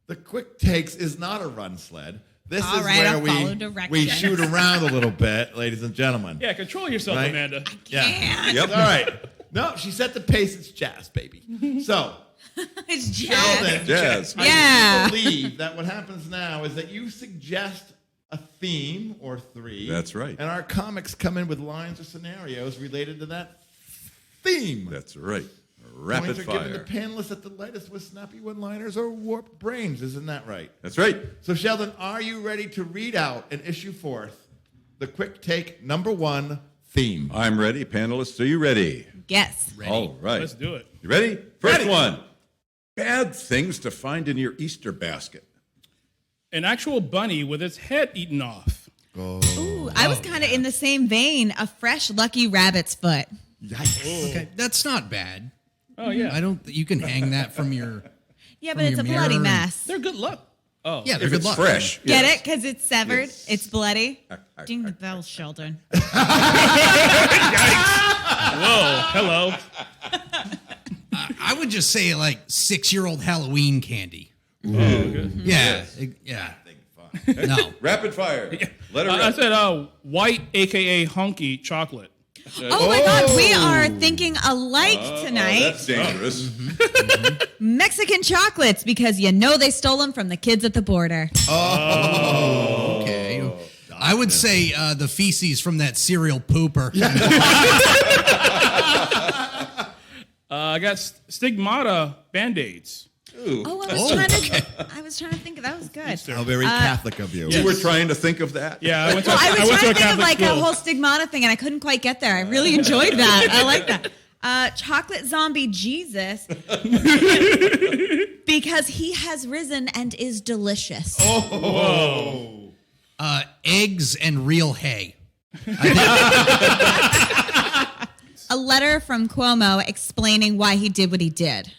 the quick takes is not a run sled. This
All
is
right,
where
I'll follow
we
directions.
shoot around a little bit, ladies and gentlemen.
Yeah, control yourself,
Right?
Amanda.
Yeah.
Yep.
All right. No, she set the pace. It's jazz, baby. So,
It's
Sheldon,
Jazz.
Yeah.
I believe that what happens now is that you suggest a theme or 3.
That's right.
And our comics come in with lines or scenarios related to that theme.
That's right. Rapid
Points are given to
fire.
panelists at the latest with snappy one-liners or warped brains. Isn't that right?
That's right.
So, Sheldon, are you ready to read out and issue forth the quick take number 1 theme?
I'm ready. Panelists, are you ready?
Yes.
All right.
Let's do it.
You ready? First
Ready.
one. Bad things to find in your Easter basket.
An actual bunny with its head eaten off.
Ooh, I was kind of in the same vein. A fresh lucky rabbit's foot.
Yikes.
Okay, that's not bad.
Oh, yeah.
I don't. You can hang that from your.
Yeah,
From
but it's
your
a bloody
mirror.
mess.
They're good luck. Oh.
Yeah, they're
If
good
it's
luck.
fresh.
Get
yes.
it? Because it's severed.
Yes.
It's bloody. Ding the bell, Sheldon.
Whoa. Hello.
I would just say like 6-year-old Halloween candy. Yeah, yeah. No.
Rapid fire. Let her
I
rip.
said white, a.k.a. hunky chocolate.
Oh my God, we are thinking alike
Oh,
tonight.
that's dangerous.
Mexican chocolates, because you know they stole them from the kids at the border.
Okay. I would say the feces from that cereal pooper.
I got stigmata Band-Aids.
Oh, I was trying to think. That was good.
How very Catholic of you.
You were trying to think of that?
Yeah, I went to,
Well, I was
went to
trying
a
to think of
Catholic
like
school.
a whole stigmata thing, and I couldn't quite get there. I really enjoyed that. I like that. Chocolate zombie Jesus, because he has risen and is delicious.
Oh.
Eggs and real hay.
A letter from Cuomo explaining why he did what he did.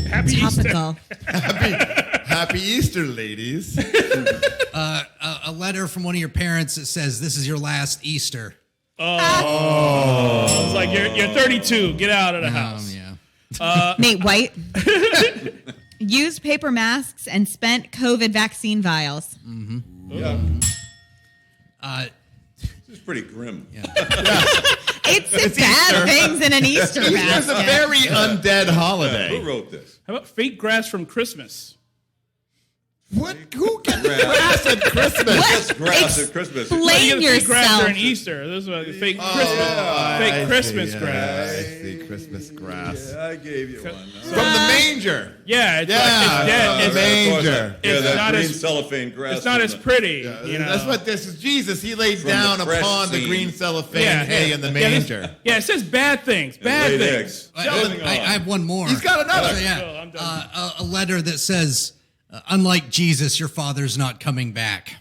Happy Easter.
Topical.
Happy Easter, ladies.
A letter from one of your parents that says, "This is your last Easter."
It's like you're 32. Get out of the house.
Yeah.
Nate White. Used paper masks and spent COVID vaccine vials.
Yeah.
Uh,
This is pretty grim.
yeah.
It's bad
Easter.
things in an Easter
Easter's a
basket.
very undead
Who
holiday.
wrote this?
How about fake grass from Christmas?
What? Who gets grass at Christmas?
That's grass at Christmas.
Explain
You get fake grass
yourself.
during Easter. This is like fake Christmas,
I
fake Christmas
see,
grass.
I see Christmas grass.
Yeah, I gave you one.
From the manger.
Yeah, it's
Yeah,
like, it's dead.
the
It's,
manger.
Yeah,
It's
that
not
green
as-
cellophane grass.
it's not
from
as
the-
pretty. You know?
That's what this is. Jesus, he laid
From
down
the fresh
upon the
scene.
green cellophane hay in the
Yeah, this-
manger.
Yeah, it says bad things.
and
Bad
laid
things.
eggs.
I
Moving on.
have one more.
He's got another.
So, yeah,
Oh, I'm done.
a letter that says, "Unlike Jesus, your father's not coming back."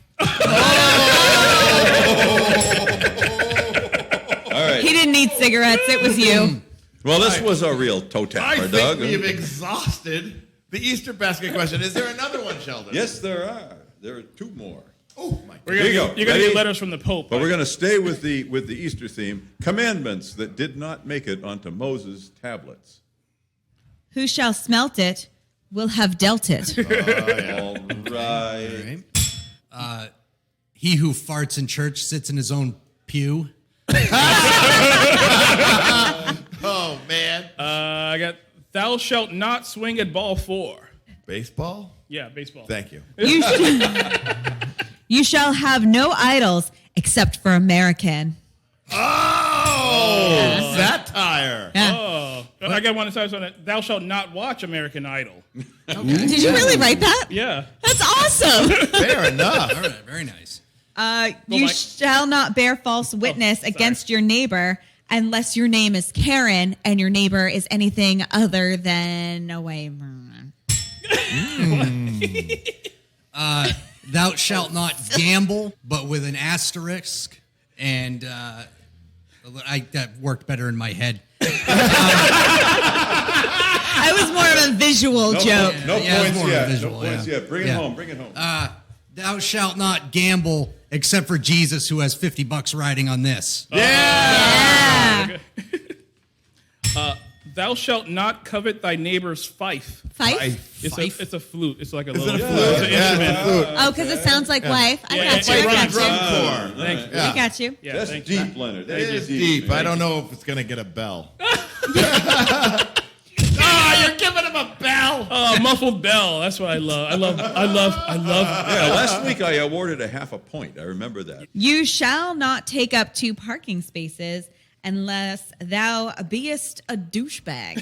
All right.
He didn't need cigarettes. It was you.
Well, this was a real toe
I
tapper,
think
Doug.
we have exhausted the Easter basket question. Is there another one, Sheldon?
Yes, there are. There are two more.
Oh, my
We're
God.
gonna
Here you
get,
go.
You're going to
Ready?
get letters from the Pope.
But we're going to stay with the Easter theme. Commandments that did not make it onto Moses' tablets.
Who shall smelt it will have dealt it.
All right.
Right? He who farts in church sits in his own pew.
Oh, man.
I got, thou shalt not swing at ball 4.
Baseball?
Yeah, baseball.
Thank you.
You shall have no idols except for American.
Oh, satire.
Yeah.
Oh, I got one that says on it, thou shalt not watch American Idol.
Did you really write that?
Yeah.
That's awesome.
Fair enough.
All right, very nice.
You
Mike.
shall not bear false witness against your neighbor unless your name is Karen and your neighbor is anything other than a way.
Thou shalt not gamble, but with an asterisk. And that worked better in my head.
I was more of a visual joke.
No
Yeah, it's
points
more
yet.
visual,
No points
yeah.
yet. Bring it
Yeah.
home. Bring it home.
Thou shalt not gamble except for Jesus, who has $50 riding on this.
Yeah.
Thou shalt not covet thy neighbor's fife.
Fife?
It's a flute. It's like a
Is
little
it a
it's
flute?
an
Yeah,
instrument.
it's a flute.
Oh, because it sounds like wife. I
Yeah,
got you.
yeah,
I
yeah,
got
yeah.
you.
Drum
Thank you.
corps.
I got you.
Yeah,
That's
thank you.
deep, Leonard.
It
That
is deep. I don't know if it's going to get a bell. You're giving him a bell.
Oh, muffled bell. That's what I love. I love.
Yeah, last week I awarded a half a point. I remember that.
You shall not take up 2 parking spaces unless thou beest a douchebag.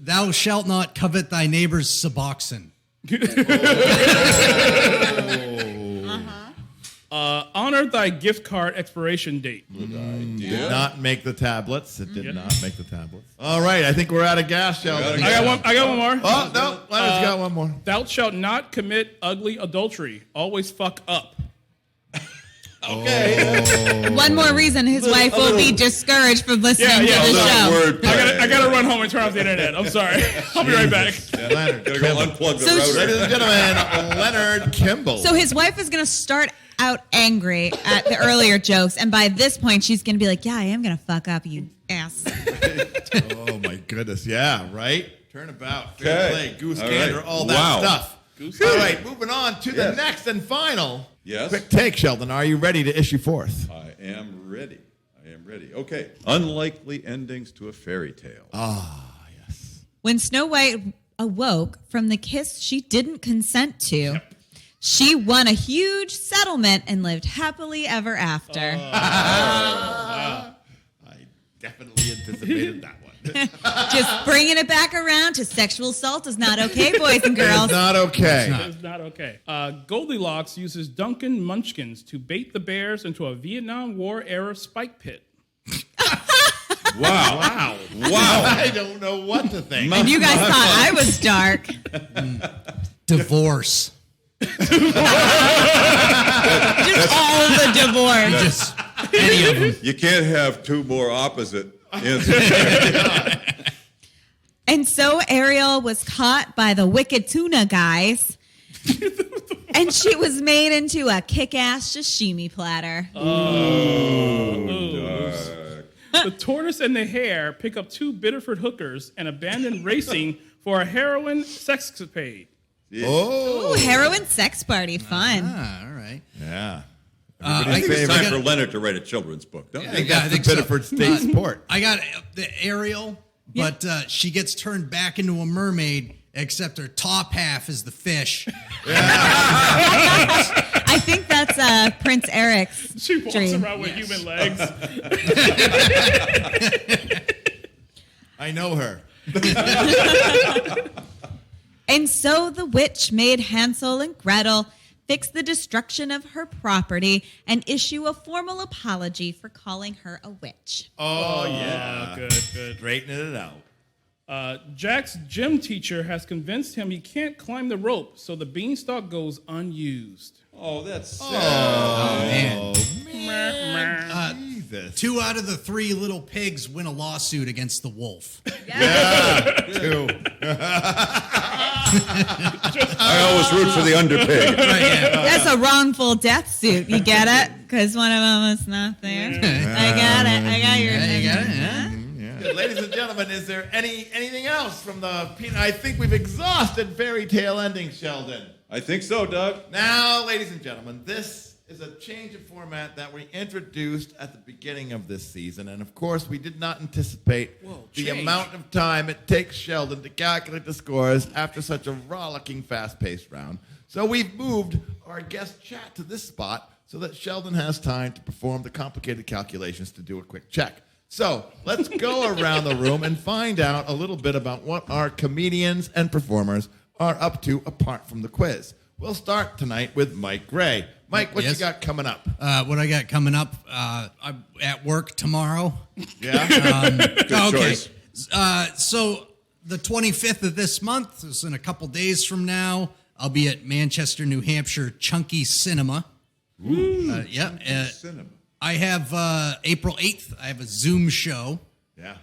Thou shalt not covet thy neighbor's suboxone.
Honor thy gift card expiration date.
Did not make the tablets. It did not make the tablets. All right, I think we're out of gas, Sheldon.
I got one more.
Oh, no. Leonard's got one more.
Thou shalt not commit ugly adultery. Always fuck up.
Okay.
One more reason his wife will be discouraged from listening
Yeah,
to the
yeah,
show.
Word
I gotta run home and turn off the internet. I'm sorry. I'll be right back.
Leonard
Gotta go unplug the
So-
router.
Ladies and gentlemen, Leonard Kimble.
So his wife is going to start out angry at the earlier jokes, and by this point, she's going to be like, "Yeah, I am going to fuck up, you ass."
Oh, my goodness. Yeah, right? Turnabout, fair
Okay.
play, goose
All
gander,
right.
all that
Wow.
stuff. All right, moving on to the
Yes.
next and final.
Yes.
Quick take, Sheldon. Are you ready to issue forth?
I am ready. Okay. Unlikely endings to a fairy tale.
When Snow White awoke from the kiss she didn't consent to, she won a huge settlement and lived happily ever after.
I definitely anticipated that one.
Just bringing it back around to sexual assault is not okay, boys and
It's
girls.
not okay.
It's not okay. Goldilocks uses Duncan Munchkins to bait the bears into a Vietnam War era spike pit.
Wow.
I don't know what to think.
And you guys thought I was dark.
Divorce.
Just all of the divorce.
Just any of them.
You can't have two more opposite answers.
And so Ariel was caught by the wicked tuna guys. And she was made into a kick-ass sashimi platter.
The tortoise and the hare pick up two Biddeford hookers and abandon racing for a heroin sexcapade.
Oh,
Ooh, heroin sex party, fun.
Ah, all right.
yeah.
I think it's
favorite.
time for Leonard to write a children's book, don't
I
you?
think
Yeah,
that's
I think
the
so.
Biddeford State sport.
I got the Ariel, but she gets turned back into a mermaid, except her top half is the fish.
I think that's Prince Eric's
She walks
dream.
around with human legs.
I know her.
And so the witch made Hansel and Gretel fix the destruction of her property and issue a formal apology for calling her a witch.
Oh, yeah.
Good.
Straightening it out.
Jack's gym teacher has convinced him he can't climb the rope, so the beanstalk goes unused.
Oh, that's sad.
Man.
Jesus.
2 out of the 3 little pigs win a lawsuit against the wolf.
Two.
I always root for the underpig.
That's a wrongful death suit. You get it? Because one of them was not there. I got it. I got your
Yeah, you got it, yeah.
Good. Ladies and gentlemen, is there anything else from the peanut? I think we've exhausted fairy tale endings, Sheldon.
I think so, Doug.
Now, ladies and gentlemen, this is a change of format that we introduced at the beginning of this season. And of course, we did not anticipate the
change.
amount of time it takes Sheldon to calculate the scores after such a rollicking, fast-paced round. So we've moved our guest chat to this spot so that Sheldon has time to perform the complicated calculations to do a quick check. So let's go around the room and find out a little bit about what our comedians and performers are up to apart from the quiz. We'll start tonight with Mike Gray. Mike, what you
Yes.
got coming up?
What I got coming up, I'm at work tomorrow.
Yeah?
Good choice.
So the 25th of this month is in a couple days from now. I'll be at Manchester, New Hampshire Chunky Cinema.
Cinema.
I have April 8th. I have a Zoom show.
Yeah.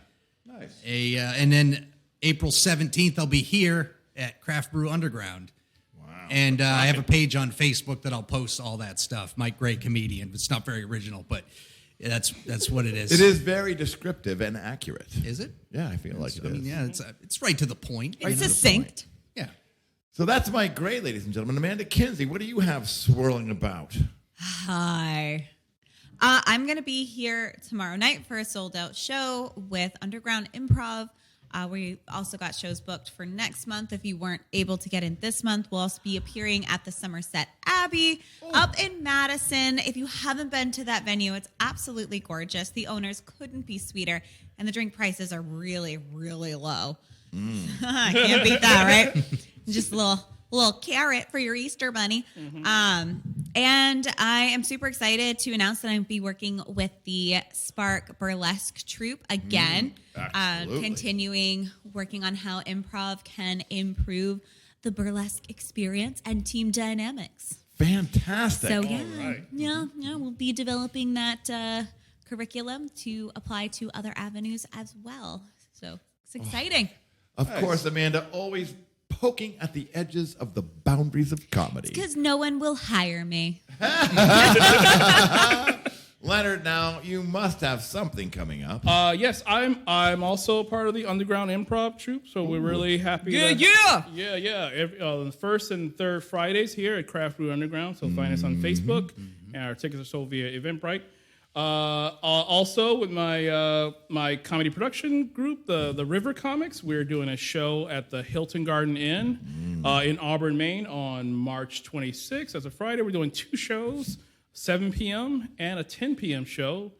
Nice.
And then April 17th, I'll be here at Craft Brew Underground.
Wow.
And I have a page on Facebook that I'll post all that stuff. Mike Gray, comedian. It's not very original, but that's what it is.
It is very descriptive and accurate.
Is it?
Yeah, I feel like it
I
is.
mean, yeah, it's right to the point.
It's succinct.
Yeah.
So that's Mike Gray, ladies and gentlemen. Amanda Kinsey, what do you have swirling about?
Hi. I'm going to be here tomorrow night for a sold-out show with Underground Improv. We also got shows booked for next month. If you weren't able to get in this month, we'll also be appearing at the Somerset Abbey up in Madison. If you haven't been to that venue, it's absolutely gorgeous. The owners couldn't be sweeter, and the drink prices are really, really low. Can't beat that, right? Just a little carrot for your Easter bunny. And I am super excited to announce that I'll be working with the Spark Burlesque Troupe again.
Absolutely.
Continuing working on how improv can improve the burlesque experience and team dynamics.
Fantastic.
So
right.
yeah, we'll be developing that curriculum to apply to other avenues as well. So it's exciting.
Of course, Amanda, always poking at the edges of the boundaries of comedy.
Because no one will hire me.
Leonard, now you must have something coming up.
Yes, I'm also a part of the Underground Improv Troupe, so we're really happy.
Yeah.
The first and third Fridays here at Craft Brew Underground, so find us on Facebook, and our tickets are sold via Eventbrite. Also, with my comedy production group, the River Comics, we're doing a show at the Hilton Garden Inn in Auburn, Maine on March 26th. That's a Friday. We're doing 2 shows, 7 p.m. and a 10 p.m. show.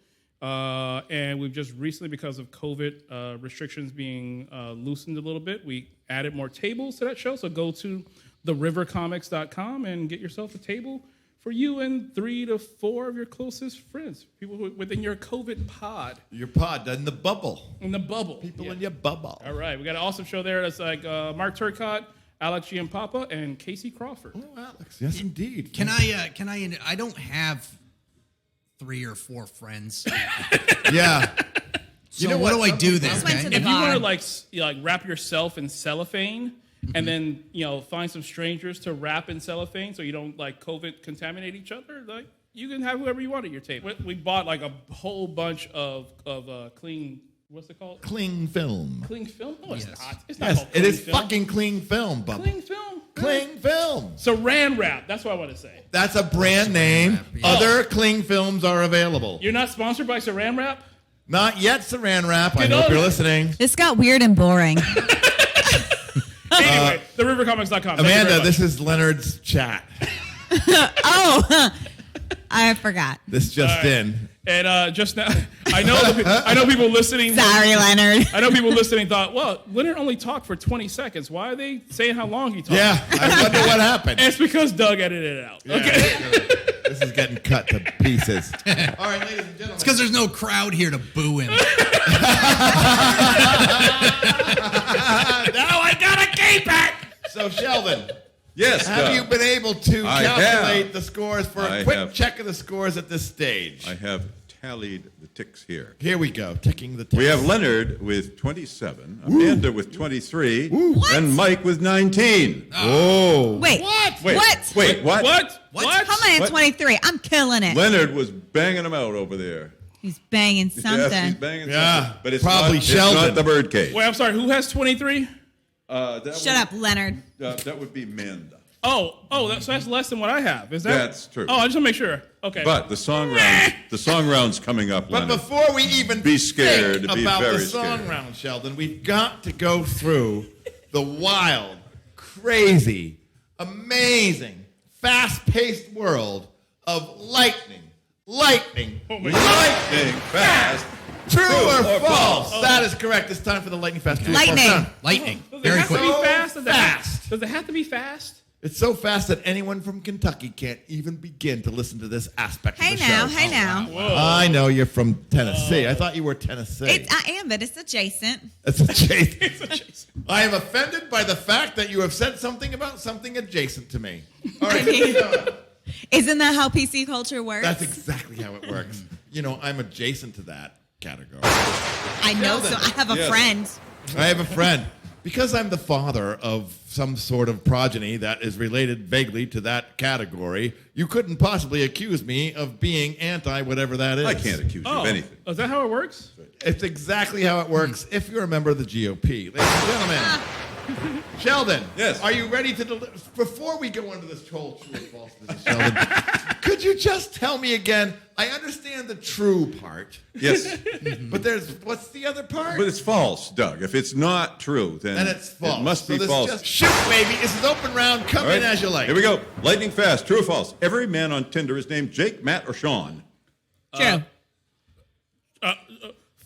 And we've just recently, because of COVID restrictions being loosened a little bit, we added more tables to that show. So go to therivercomics.com and get yourself a table for you and 3 to 4 of your closest friends, people within your COVID pod.
Your pod, in the bubble.
In the bubble.
People in your bubble.
All right. We got an awesome show there. That's like Mark Turcott, Alex Giampapa, and Casey Crawford.
Oh, Alex. Yes, indeed.
Can I don't have 3 or 4 friends.
Yeah.
So what do I do then?
Just went to the
If you
bar.
want to like wrap yourself in cellophane, and then find some strangers to wrap in cellophane, so you don't like COVID contaminate each other, like you can have whoever you want at your table. We bought like a whole bunch of clean. What's it called?
Cling film.
Cling film? No, it's
Yes.
not. It's not
Yes,
called
it
cling
is
film.
fucking cling film, Bubba.
Cling film.
Cling film.
Saran wrap. That's what I want to say.
That's a brand name.
Wrap, yeah.
Other cling films are available.
You're not sponsored by Saran wrap?
Not yet, Saran Wrap. I
Get
hope
on
you're
it.
listening.
This got weird and boring.
Anyway, therivercomics.com. Thank you very
Amanda,
much.
this is Leonard's chat.
Oh, I forgot.
This just in.
And just now, I know people listening.
Sorry, Leonard.
I know people listening thought, well, Leonard only talked for 20 seconds. Why are they saying how long he talked?
Yeah, I wonder what happened.
And it's because Doug edited it out. Okay.
This is getting cut to pieces. All right, ladies and gentlemen.
It's because there's no crowd here to boo him.
Now I gotta keep it. So, Sheldon,
Yes,
have
Doug.
you been able to
I
calculate
have.
the scores for a
I
quick
have.
check of the scores at this stage?
I have tallied the ticks here.
Here we go, ticking the ticks.
We have Leonard with 27, Amanda with 23,
What?
and Mike with 19.
Oh.
Wait.
What?
Wait,
What?
Wait, what?
What?
How am I at
What?
23? I'm killing it.
Leonard was banging them out over there.
He's banging
Yes,
something.
he's banging
Yeah,
something. But it's
probably
not,
Sheldon.
It's not the birdcage.
Wait, I'm sorry. Who has 23?
Shut up, Leonard.
That would be Amanda.
So that's less than what I have. Is that?
That's true.
Oh, I just want to make sure. Okay.
But the song round's coming up,
But
Leonard.
before we even
Be scared,
think
be
about
very
the song
scared.
round, Sheldon, we've got to go through the wild, crazy, amazing, fast-paced world of lightning,
Lightning fast.
True or
or
false?
false?
That is correct. It's time for the lightning fast. True or false
Lightning.
round.
Lightning.
Does it
Very
have
quick.
to be fast?
Fast.
Does it have to be fast?
It's so fast that anyone from Kentucky can't even begin to listen to this aspect
Hey
of the
now,
show.
hey now.
I know you're from Tennessee. I thought you were Tennessee.
I am, but it's adjacent.
It's adjacent. I am offended by the fact that you have said something about something adjacent to me. All right,
Isn't that how PC culture works?
that's exactly how it works. You know, I'm adjacent to that category.
I know, so I have a
Yes.
friend.
I have a friend. Because I'm the father of some sort of progeny that is related vaguely to that category, you couldn't possibly accuse me of being anti whatever that is.
I can't accuse you of anything.
Is that how it works?
It's exactly how it works if you're a member of the GOP. Ladies and gentlemen, Sheldon,
Yes.
are you ready to deliver? Before we go into this whole true or false business, Sheldon, could you just tell me again? I understand the true part,
Yes,
but what's the other part?
but it's false, Doug. If it's not true, then
And it's false.
it must be
so this
false.
Just shoot, baby. This is open round. Come
All
in
right,
as you like.
Here we go. Lightning fast. True or false? Every man on Tinder is named Jake, Matt, or Sean.
True.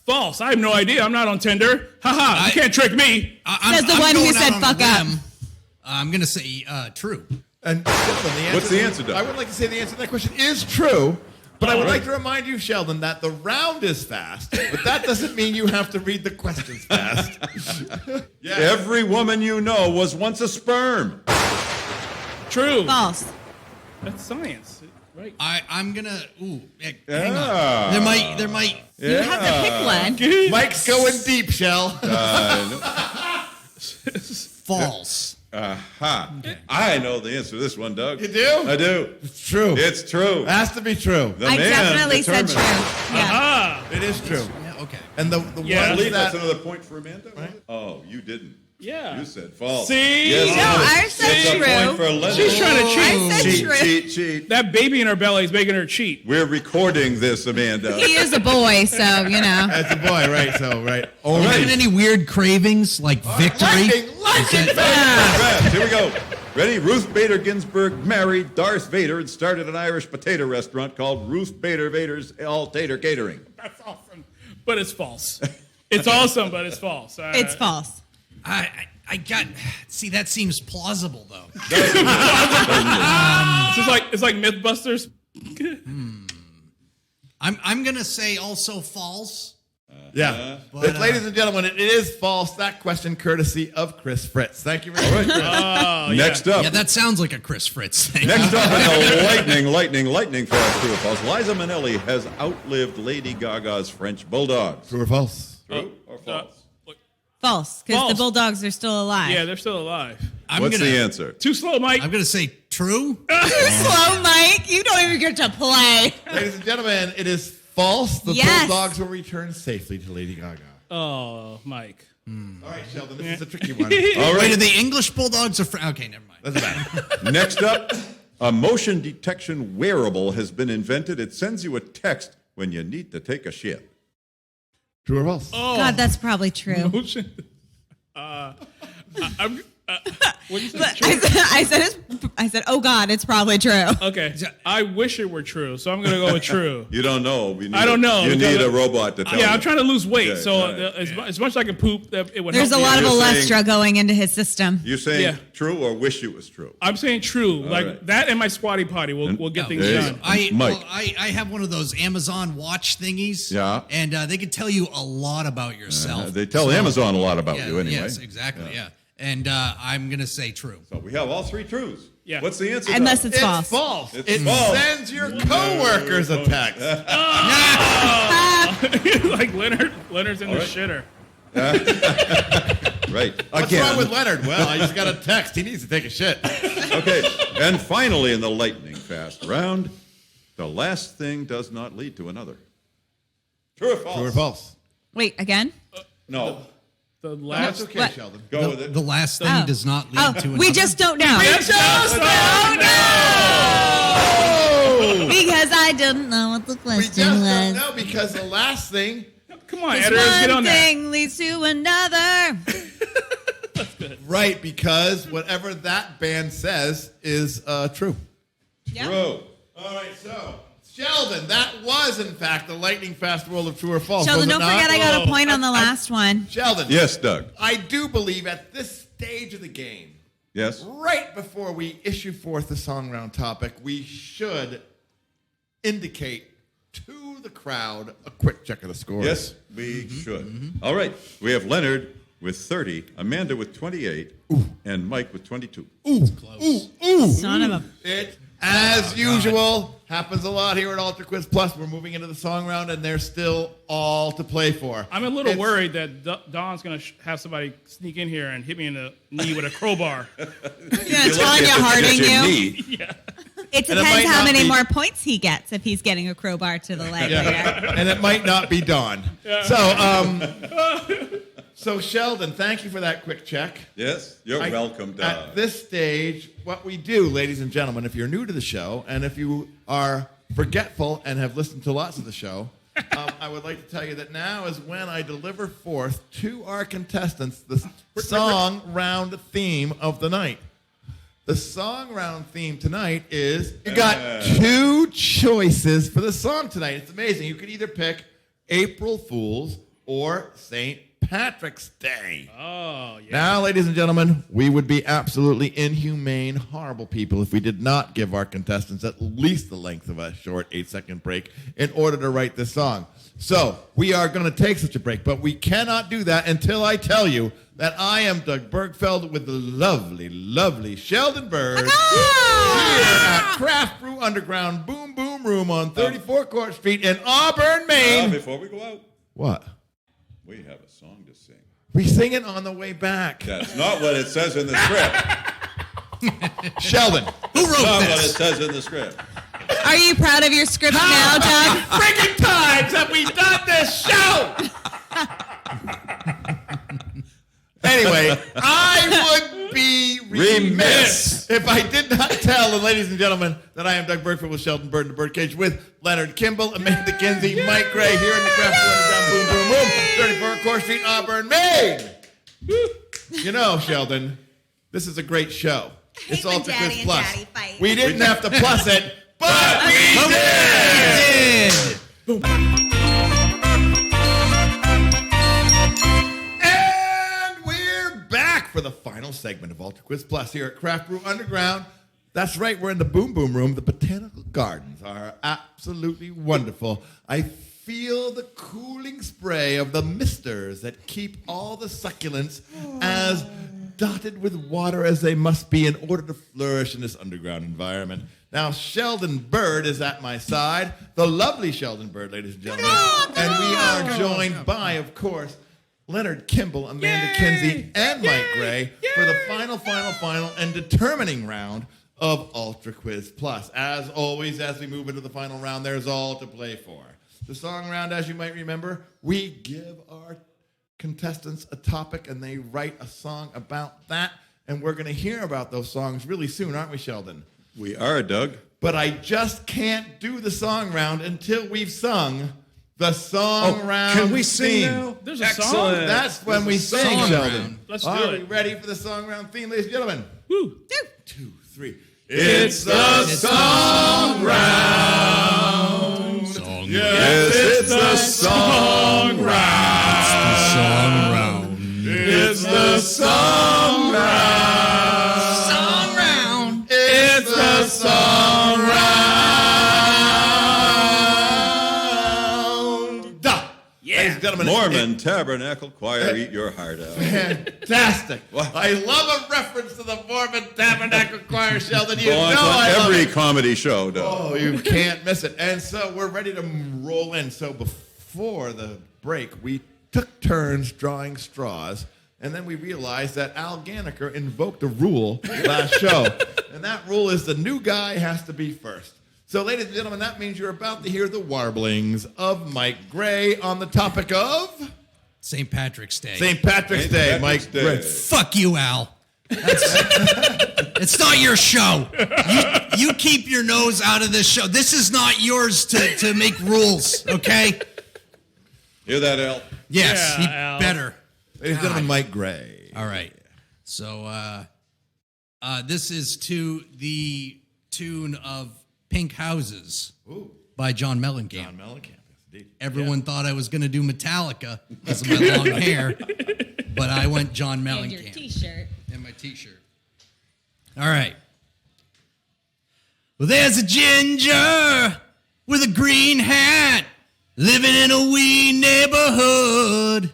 False. I have no idea. I'm not on Tinder. Haha. You can't trick me.
Says the one who
going
said
out on a
fuck up.
limb. I'm going to say true.
And Sheldon,
What's the answer, Doug?
I would like to say the answer to that question is true, but I would like to remind you, Sheldon, that the round is fast, but that doesn't mean you have to read the questions fast.
Every woman you know was once a sperm.
True.
False.
That's science, right?
I'm going to hang
Yeah.
on. There might
You have to pick one.
Mike's going deep, Shell.
false.
I know the answer to this one, Doug.
You do?
I do.
It's true.
It's true.
It has to be true.
The
I
man
definitely said
determined.
true. Yeah.
Ah.
It is true.
Yeah, okay.
And the
Yeah.
I
ones
believe that's
that
another point for Amanda. Right? Oh, you didn't.
Yeah.
You said false.
See?
Yes,
No,
Leonard.
I said
It's a
true.
point for Leonard.
She's trying to cheat.
I said true.
Cheat.
That baby in her belly is making her cheat.
We're recording this, Amanda.
He is a boy, so, you know.
That's a boy, right? So, right.
All
You
right.
having any weird cravings like victory?
Lightning.
Fast. Here we go. Ready? Ruth Bader Ginsburg married Darth Vader and started an Irish potato restaurant called Ruth Bader Vader's All Tater Catering.
That's awesome. But it's false. It's awesome, but it's false.
It's false.
I got. See, that seems plausible though.
It's like Mythbusters.
I'm gonna say also false.
Yeah.
But,
ladies and gentlemen, it is false. That question courtesy of Chris Fritz. Thank you very much.
Next up.
Yeah, that sounds like a Chris Fritz thing.
Next up in the lightning fast true or false, Liza Minelli has outlived Lady Gaga's French bulldogs.
True or false?
True or false?
False, because
False.
the Bulldogs are still alive.
Yeah, they're still alive.
What's the answer?
Too slow, Mike.
I'm going to say true.
Too slow, Mike. You don't even get to play.
Ladies and gentlemen, it is false. The
Yes.
bulldogs will return safely to Lady Gaga.
Oh, Mike.
All right, Sheldon, this is a tricky one.
All
Wait, are
right.
the English Bulldogs are okay, never mind.
Doesn't matter.
Next up, a motion detection wearable has been invented. It sends you a text when you need to take a shit.
True or false?
Oh,
God, that's probably true.
motion. I'm. What did you say?
But
True?
I said, oh God, it's probably true.
Okay, I wish it were true, so I'm going to go with true.
You don't know. We need
I don't know.
You need
Because-
a robot to tell you.
Yeah, I'm trying to lose weight,
Okay,
so
all right,
as much as I can poop, it would
There's a
help me.
lot of
You're
Olestra going into his system.
You saying
Yeah.
true or wish it was true?
I'm saying true. Like
right.
that and my squatty potty will get things
there you
done.
go.
I
Mike.
have one of those Amazon watch thingies.
Yeah.
And they can tell you a lot about yourself.
They tell Amazon a lot about
Yeah,
you anyway.
Yes, exactly, yeah. And I'm going to say true.
So we have all three trues.
Yeah.
What's the answer?
Unless
Doug?
it's false.
false.
It's
It
false.
sends your coworkers a text.
Like Leonard's in the
right.
shitter.
Right.
What's
Again.
wrong with Leonard? Well, I just got a text. He needs to take a shit.
Okay. And finally, in the lightning fast round, the last thing does not lead to another. True or false?
True or false?
Wait, again?
No.
The
That's
last.
okay,
What?
Sheldon.
Go with it.
The last thing
Oh.
does not lead
Oh,
to another.
we just don't know. Because I didn't know what the
We
question
just don't
was.
know because the last thing,
Come on,
This
editors, get on
one
that.
thing leads to another.
right, because whatever that band says is true.
Yeah.
True.
All right, so, Sheldon, that was, in fact, the lightning fast roll of true or false.
Sheldon,
was it
don't
not?
forget I got
Oh,
a point on the last one.
Sheldon,
Yes, Doug.
I do believe at this stage of the game,
Yes.
right before we issue forth the song round topic, we should indicate to the crowd a quick check of the scores.
Yes, we should. All right. We have Leonard with 30, Amanda with 28, and Mike with 22.
Son of a...
It, as usual, happens a lot here at Ultra Quiz Plus. We're moving into the song round, and there's still all to play for.
I'm a little
It's-
worried that Don's going to have somebody sneak in here and hit me in the knee with a crowbar.
Yeah, Tanya Harding you. It
And it might
depends how
not
many
be-
more points he gets if he's getting a crowbar to the leg later.
And it might not be Dawn. So Sheldon, thank you for that quick check.
Yes, you're welcome, Doug.
At this stage, what we do, ladies and gentlemen, if you're new to the show and if you are forgetful and have listened to lots of the show, I would like to tell you that now is when I deliver forth to our contestants the song round theme of the night. The song round theme tonight is you got two choices for the song tonight. It's amazing. You could either pick April Fool's or St. Patrick's Day.
Oh, yeah.
Now, ladies and gentlemen, we would be absolutely inhumane, horrible people if we did not give our contestants at least the length of a short 8-second break in order to write this song. So, we are going to take such a break, but we cannot do that until I tell you that I am Doug Bergfeld with the lovely, lovely Sheldon Bird here at Craft Brew Underground Boom Boom Room on 34 Court Street in Auburn, Maine.
Before we go out,
What?
we have a song to sing.
We sing it on the way back.
That's not what it says in the script.
Sheldon.
Who wrote
Not what it
this?
says in the script.
Are you proud of your script now, Doug?
Freaking times have we done this show? Anyway, I would be remiss if I did not tell the ladies and gentlemen that I am Doug Birdfield with Sheldon Bird in the Birdcage with Leonard Kimble, Amanda Kinsey, Mike Gray here in the Craft Brew Underground Boom Boom Room, 34 Core Street, Auburn, Maine. You know, Sheldon, this is a great show. It's
when
Ultra
Daddy
Quiz
and
Plus.
Daddy fight.
We didn't have to plus it, but we did. And we're back for the final segment of Ultra Quiz Plus here at Craft Brew Underground. That's right, we're in the Boom Boom Room. The botanical gardens are absolutely wonderful. I Feel the cooling spray of the misters that keep all the succulents as dotted with water as they must be in order to flourish in this underground environment. Now, Sheldon Bird is at my side, the lovely Sheldon Bird, ladies and gentlemen. And we are joined by, of course, Leonard, Kimble, Amanda Kinsey, and Mike Gray for the final, and determining round of Ultra Quiz Plus. As always, as we move into the final round, there's all to play for. The song round, as you might remember, we give our contestants a topic and they write a song about that. And we're going to hear about those songs really soon, aren't we, Sheldon?
We are, Doug.
But I just can't do the song round until we've sung the song round.
Can we sing
theme.
now?
There's a song?
That's when we sing,
song
Sheldon.
round.
Let's do
Are
it.
we ready for the song round theme, ladies and gentlemen?
Woo.
2, 3. It's the song round. Yes, it's the song round.
Song round.
It's the song round.
Song round.
It's the song round. Duh. Ladies and gentlemen,
Mormon Tabernacle Choir, eat your heart out.
fantastic. I love a reference to the Mormon Tabernacle Choir, Sheldon. You
Go on
know
to
I love
every
it.
comedy show, Doug.
Oh, you can't miss it. And so we're ready to roll in. So before the break, we took turns drawing straws, and then we realized that Al Ganniker invoked a rule last show. And that rule is the new guy has to be first. So, ladies and gentlemen, that means you're about to hear the warblings of Mike Gray on the topic of
St. Patrick's Day.
St. Patrick's
St.
Day.
Patrick's
Mike
Day.
Gray.
Fuck you, Al. It's not your show. You keep your nose out of this show. This is not yours to make rules, okay?
Hear that, Al?
Yes,
Yeah,
he
Al.
better.
Ladies and gentlemen, Mike Gray.
All right. So this is to the tune of Pink Houses
Ooh,
by John Mellencamp.
John Mellencamp, yes, indeed.
Everyone thought I was going to do Metallica because of my long hair, but I went John
And your
Mellencamp.
T-shirt.
And my T-shirt. All right. Well, there's a ginger with a green hat living in a wee neighborhood.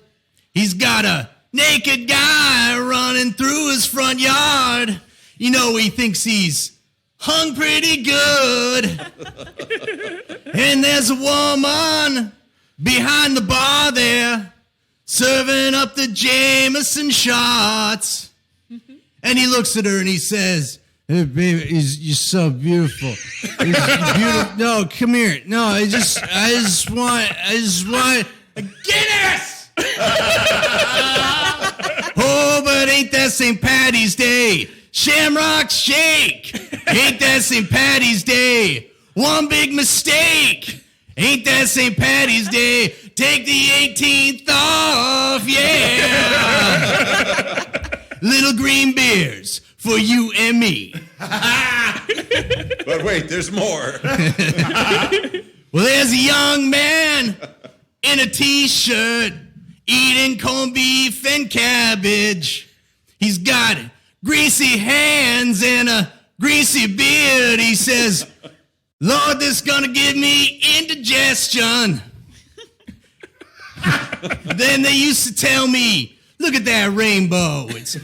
He's got a naked guy running through his front yard. You know, he thinks he's hung pretty good. And there's a woman behind the bar there serving up the Jameson shots. And he looks at her and he says, "Hey, baby, you're so beautiful. You're beautiful. No, come here. No, I just want a Guinness." Oh, but ain't that St. Patty's Day? Shamrock shake. Ain't that St. Patty's Day? One big mistake. Ain't that St. Patty's Day? Take the 18th off, yeah. Little green beers for you and me.
But wait, there's more.
Well, there's a young man in a T-shirt eating corned beef and cabbage. He's got greasy hands and a greasy beard. He says, "Lord, this is gonna give me indigestion." Then they used to tell me, "Look at that rainbow. It's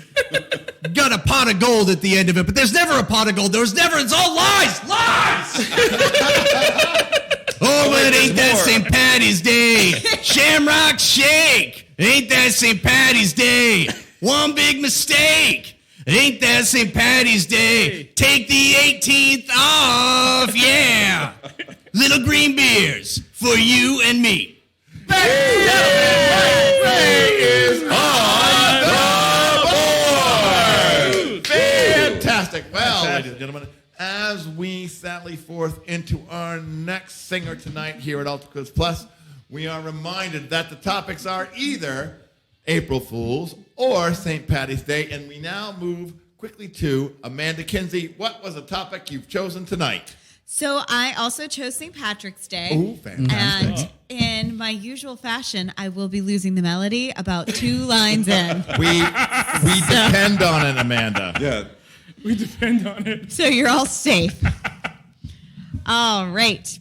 got a pot of gold at the end of it." But there's never a pot of gold. It's all lies. Lies! Oh, but ain't that
more.
St. Patty's Day? Shamrock shake. Ain't that St. Patty's Day? One big mistake. Ain't that St. Patty's Day? Take the 18th off, yeah. Little green beers for you and me.
Fantastic. Well, ladies and gentlemen, as we sally forth into our next singer tonight here at Ultra Quiz Plus, we are reminded that the topics are either April Fools or St. Patty's Day, and we now move quickly to Amanda Kinsey. What was the topic you've chosen tonight?
So I also chose St. Patrick's Day.
Ooh, fantastic.
And in my usual fashion, I will be losing the melody about 2 lines in.
We depend on it, Amanda.
Yeah.
We depend on it.
So you're all safe. All right.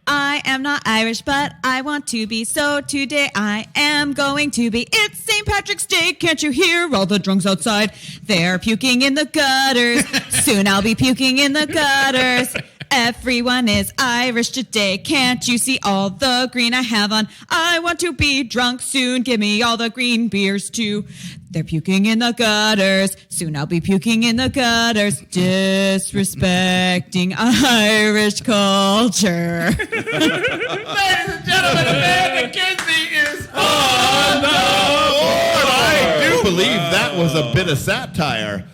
I am not Irish, but I want to be. So today I am going to be. It's St. Patrick's Day. Can't you hear all the drunks outside? They're puking in the gutters. Soon I'll be puking in the gutters. Everyone is Irish today. Can't you see all the green I have on? I want to be drunk soon. Give me all the green beers too. They're puking in the gutters. Soon I'll be puking in the gutters. Disrespecting Irish culture.
Ladies and gentlemen, Amanda Kinsey is on the board. I do believe that was a bit of satire.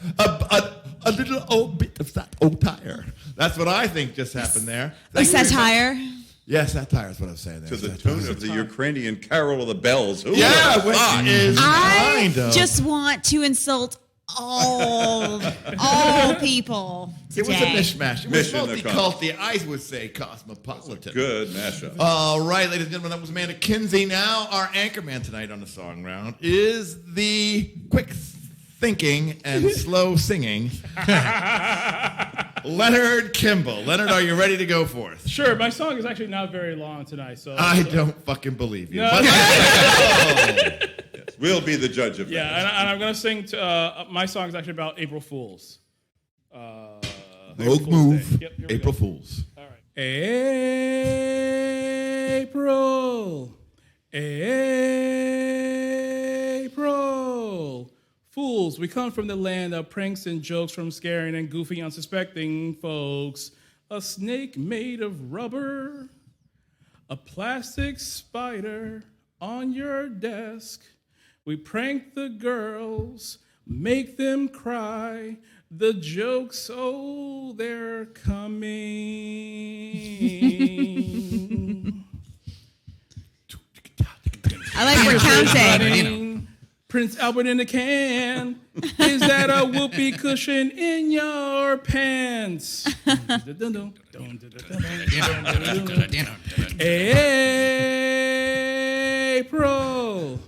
A little old bit of satire. That's what I think just happened there.
A satire.
Yeah, satire is what I was saying there.
To the tune of the Ukrainian Carol of the Bells. Who
Yeah,
would have thought?
which is kind of.
Just want to insult all people today.
It was a mishmash. It was
Mission
multi-culty. I would say cosmopolitan.
Good mashup.
All right, ladies and gentlemen, that was Amanda Kinsey. Now, our anchorman tonight on the song round is the quick thinking and slow singing Leonard Kimble. Leonard, are you ready to go forth?
Sure, my song is actually not very long tonight, so
I don't fucking believe you.
No.
But
Yes, we'll be the judge of that.
yeah, and I'm gonna sing. My song is actually about April Fools.
Rogue move.
Yep, here we
April
go.
Fools.
All right. April, April. Fools, we come from the land of pranks and jokes, from scaring and goofy unsuspecting folks. A snake made of rubber, a plastic spider on your desk. We prank the girls, make them cry. The jokes, oh, they're coming.
I like we're counting.
Prince Albert in a can. Is that a whoopee cushion in your pants? April.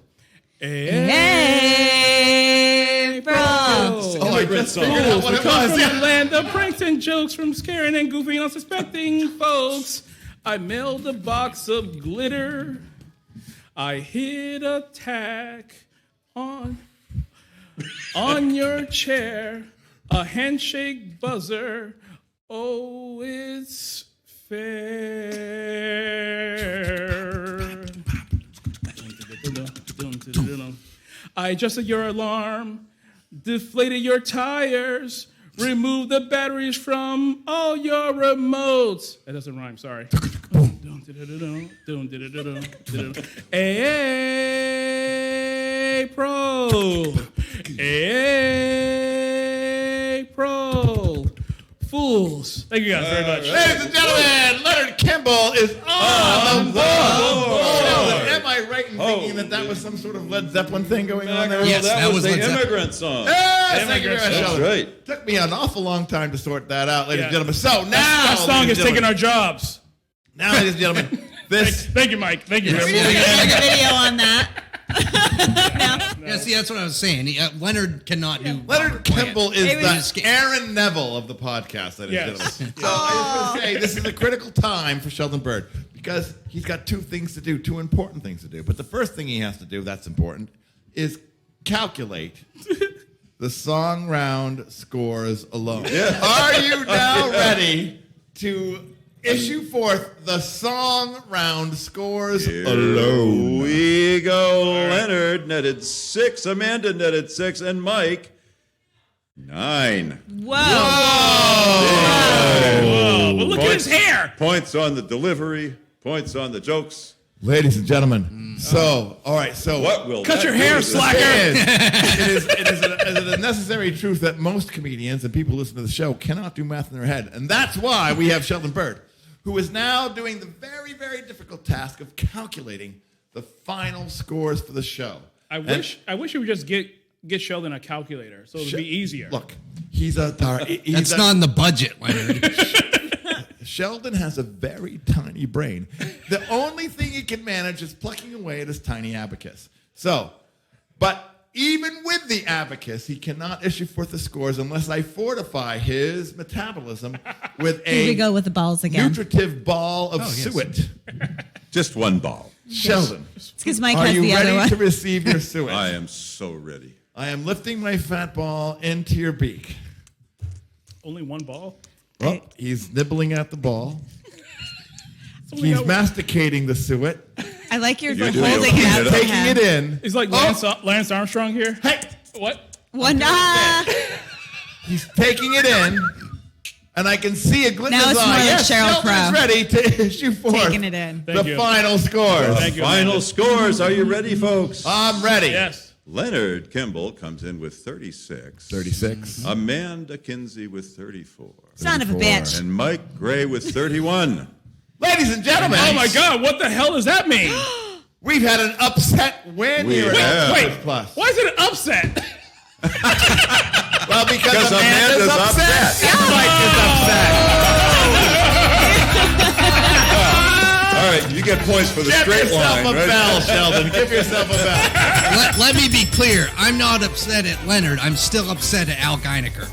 Immigrant song.
What
We
it
come
was.
from the land of pranks and jokes, from scaring and goofy and unsuspecting folks. I mailed a box of glitter. I hit a tack on your chair, a handshake buzzer. Oh, it's fair. I adjusted your alarm, deflated your tires, removed the batteries from all your remotes. That doesn't rhyme, sorry. April. April. Fools. Thank you guys very much.
Ladies and gentlemen, Leonard Kimble is on the board. Am I right in thinking that was some sort of Led Zeppelin thing going on there?
Yes,
that was the
Led Zeppelin.
immigrant song.
Yes, thank you very much,
That's
Sheldon.
right.
Took me an awful long time to sort that out, ladies and
Yeah.
gentlemen. So now,
That song
ladies
is
and
taking
gentlemen,
our jobs.
now, ladies and gentlemen, this
Thank you, Mike. Thank you.
We're gonna make a video on that.
Yeah, see, that's what I was saying. Leonard cannot do.
Leonard
Robert Plant.
Kimble is
It was-
the Aaron Neville of the podcast, ladies and
Yes.
gentlemen. So I was going to say, this is a critical time for Sheldon Bird because he's got two things to do, two important things to do. But the first thing he has to do, that's important, is calculate the song round scores alone. Are you now ready to issue forth the song round scores alone?
We go. Leonard netted 6, Amanda netted 6, and Mike 9.
Whoa.
Oh, but look at his hair.
Points on the delivery, points on the jokes.
Ladies and gentlemen, so, all right, so.
What will
Cut
that
your
do
hair,
to this?
slacker.
It is a necessary truth that most comedians and people who listen to the show cannot do math in their head. And that's why we have Sheldon Bird, who is now doing the very, very difficult task of calculating the final scores for the show.
I wish we would just get Sheldon a calculator so it would be easier.
Look, he's not
in the budget, Leonard.
Sheldon has a very tiny brain. The only thing he can manage is plucking away at his tiny abacus. So, but even with the abacus, he cannot issue forth the scores unless I fortify his metabolism with
Here we
a
go with the balls again.
nutritive ball of
yes.
suet.
Just one ball.
Sheldon,
It's because Mike
are
has
you
the other
ready
one.
to receive your suet?
I am so ready.
I am lifting my fat ball into your beak.
Only one ball?
Well, he's nibbling at the ball.
only
He's
got-
masticating the suet.
I like your
You
holding
do.
it
He's
up. to
Taking
him.
it in.
He's like Lance Armstrong here.
Hey,
What?
One.
he's taking it in. And I can see a glint in
Now
his
it's more
eye.
like
Yes,
Sheryl
Sheldon is
Crow.
ready to issue forth
Taking it in.
the
Thank you.
final scores.
Thank you,
Final
Amanda.
scores. Are you ready, folks?
I'm ready.
Yes.
Leonard Kimble comes in with 36.
36.
Amanda Kinsey with 34.
Son of a bitch.
And Mike Gray with 31.
Ladies and gentlemen.
Oh my God! What the hell does that mean?
We've had an upset win
We
here
have.
at
Wait,
Ultra Plus.
why is it an upset?
Well, because
Because
Amanda's
Amanda's
upset.
upset.
And Mike is upset.
All right, you get points for the
Give
straight
yourself
line,
a
right?
bell, Sheldon. Give yourself a bell.
Let me be clear. I'm not upset at Leonard. I'm still upset at Al Geinecker.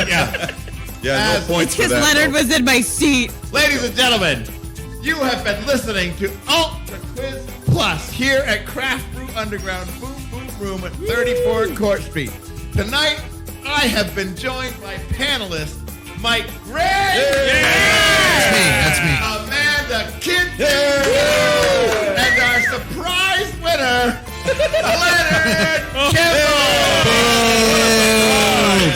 Yeah.
Yeah, no points for
Because
that.
Leonard
folks.
was in my seat.
Ladies and gentlemen, you have been listening to Ultra Quiz Plus here at Craft Brew Underground Boom Boom Room at 34 Court Street. Tonight, I have been joined by panelists Mike Gray,
That's me.
Amanda Kinsey, and our surprise winner, Leonard Kimble.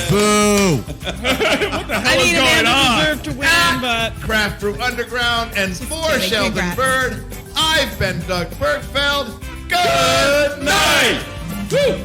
Boo.
I mean,
going
Amanda
on?
deserved to win, but
Craft Brew Underground, and for
kidding.
Sheldon
Congrats.
Bird, I've been Doug Bergfeld. Good night.
Woo!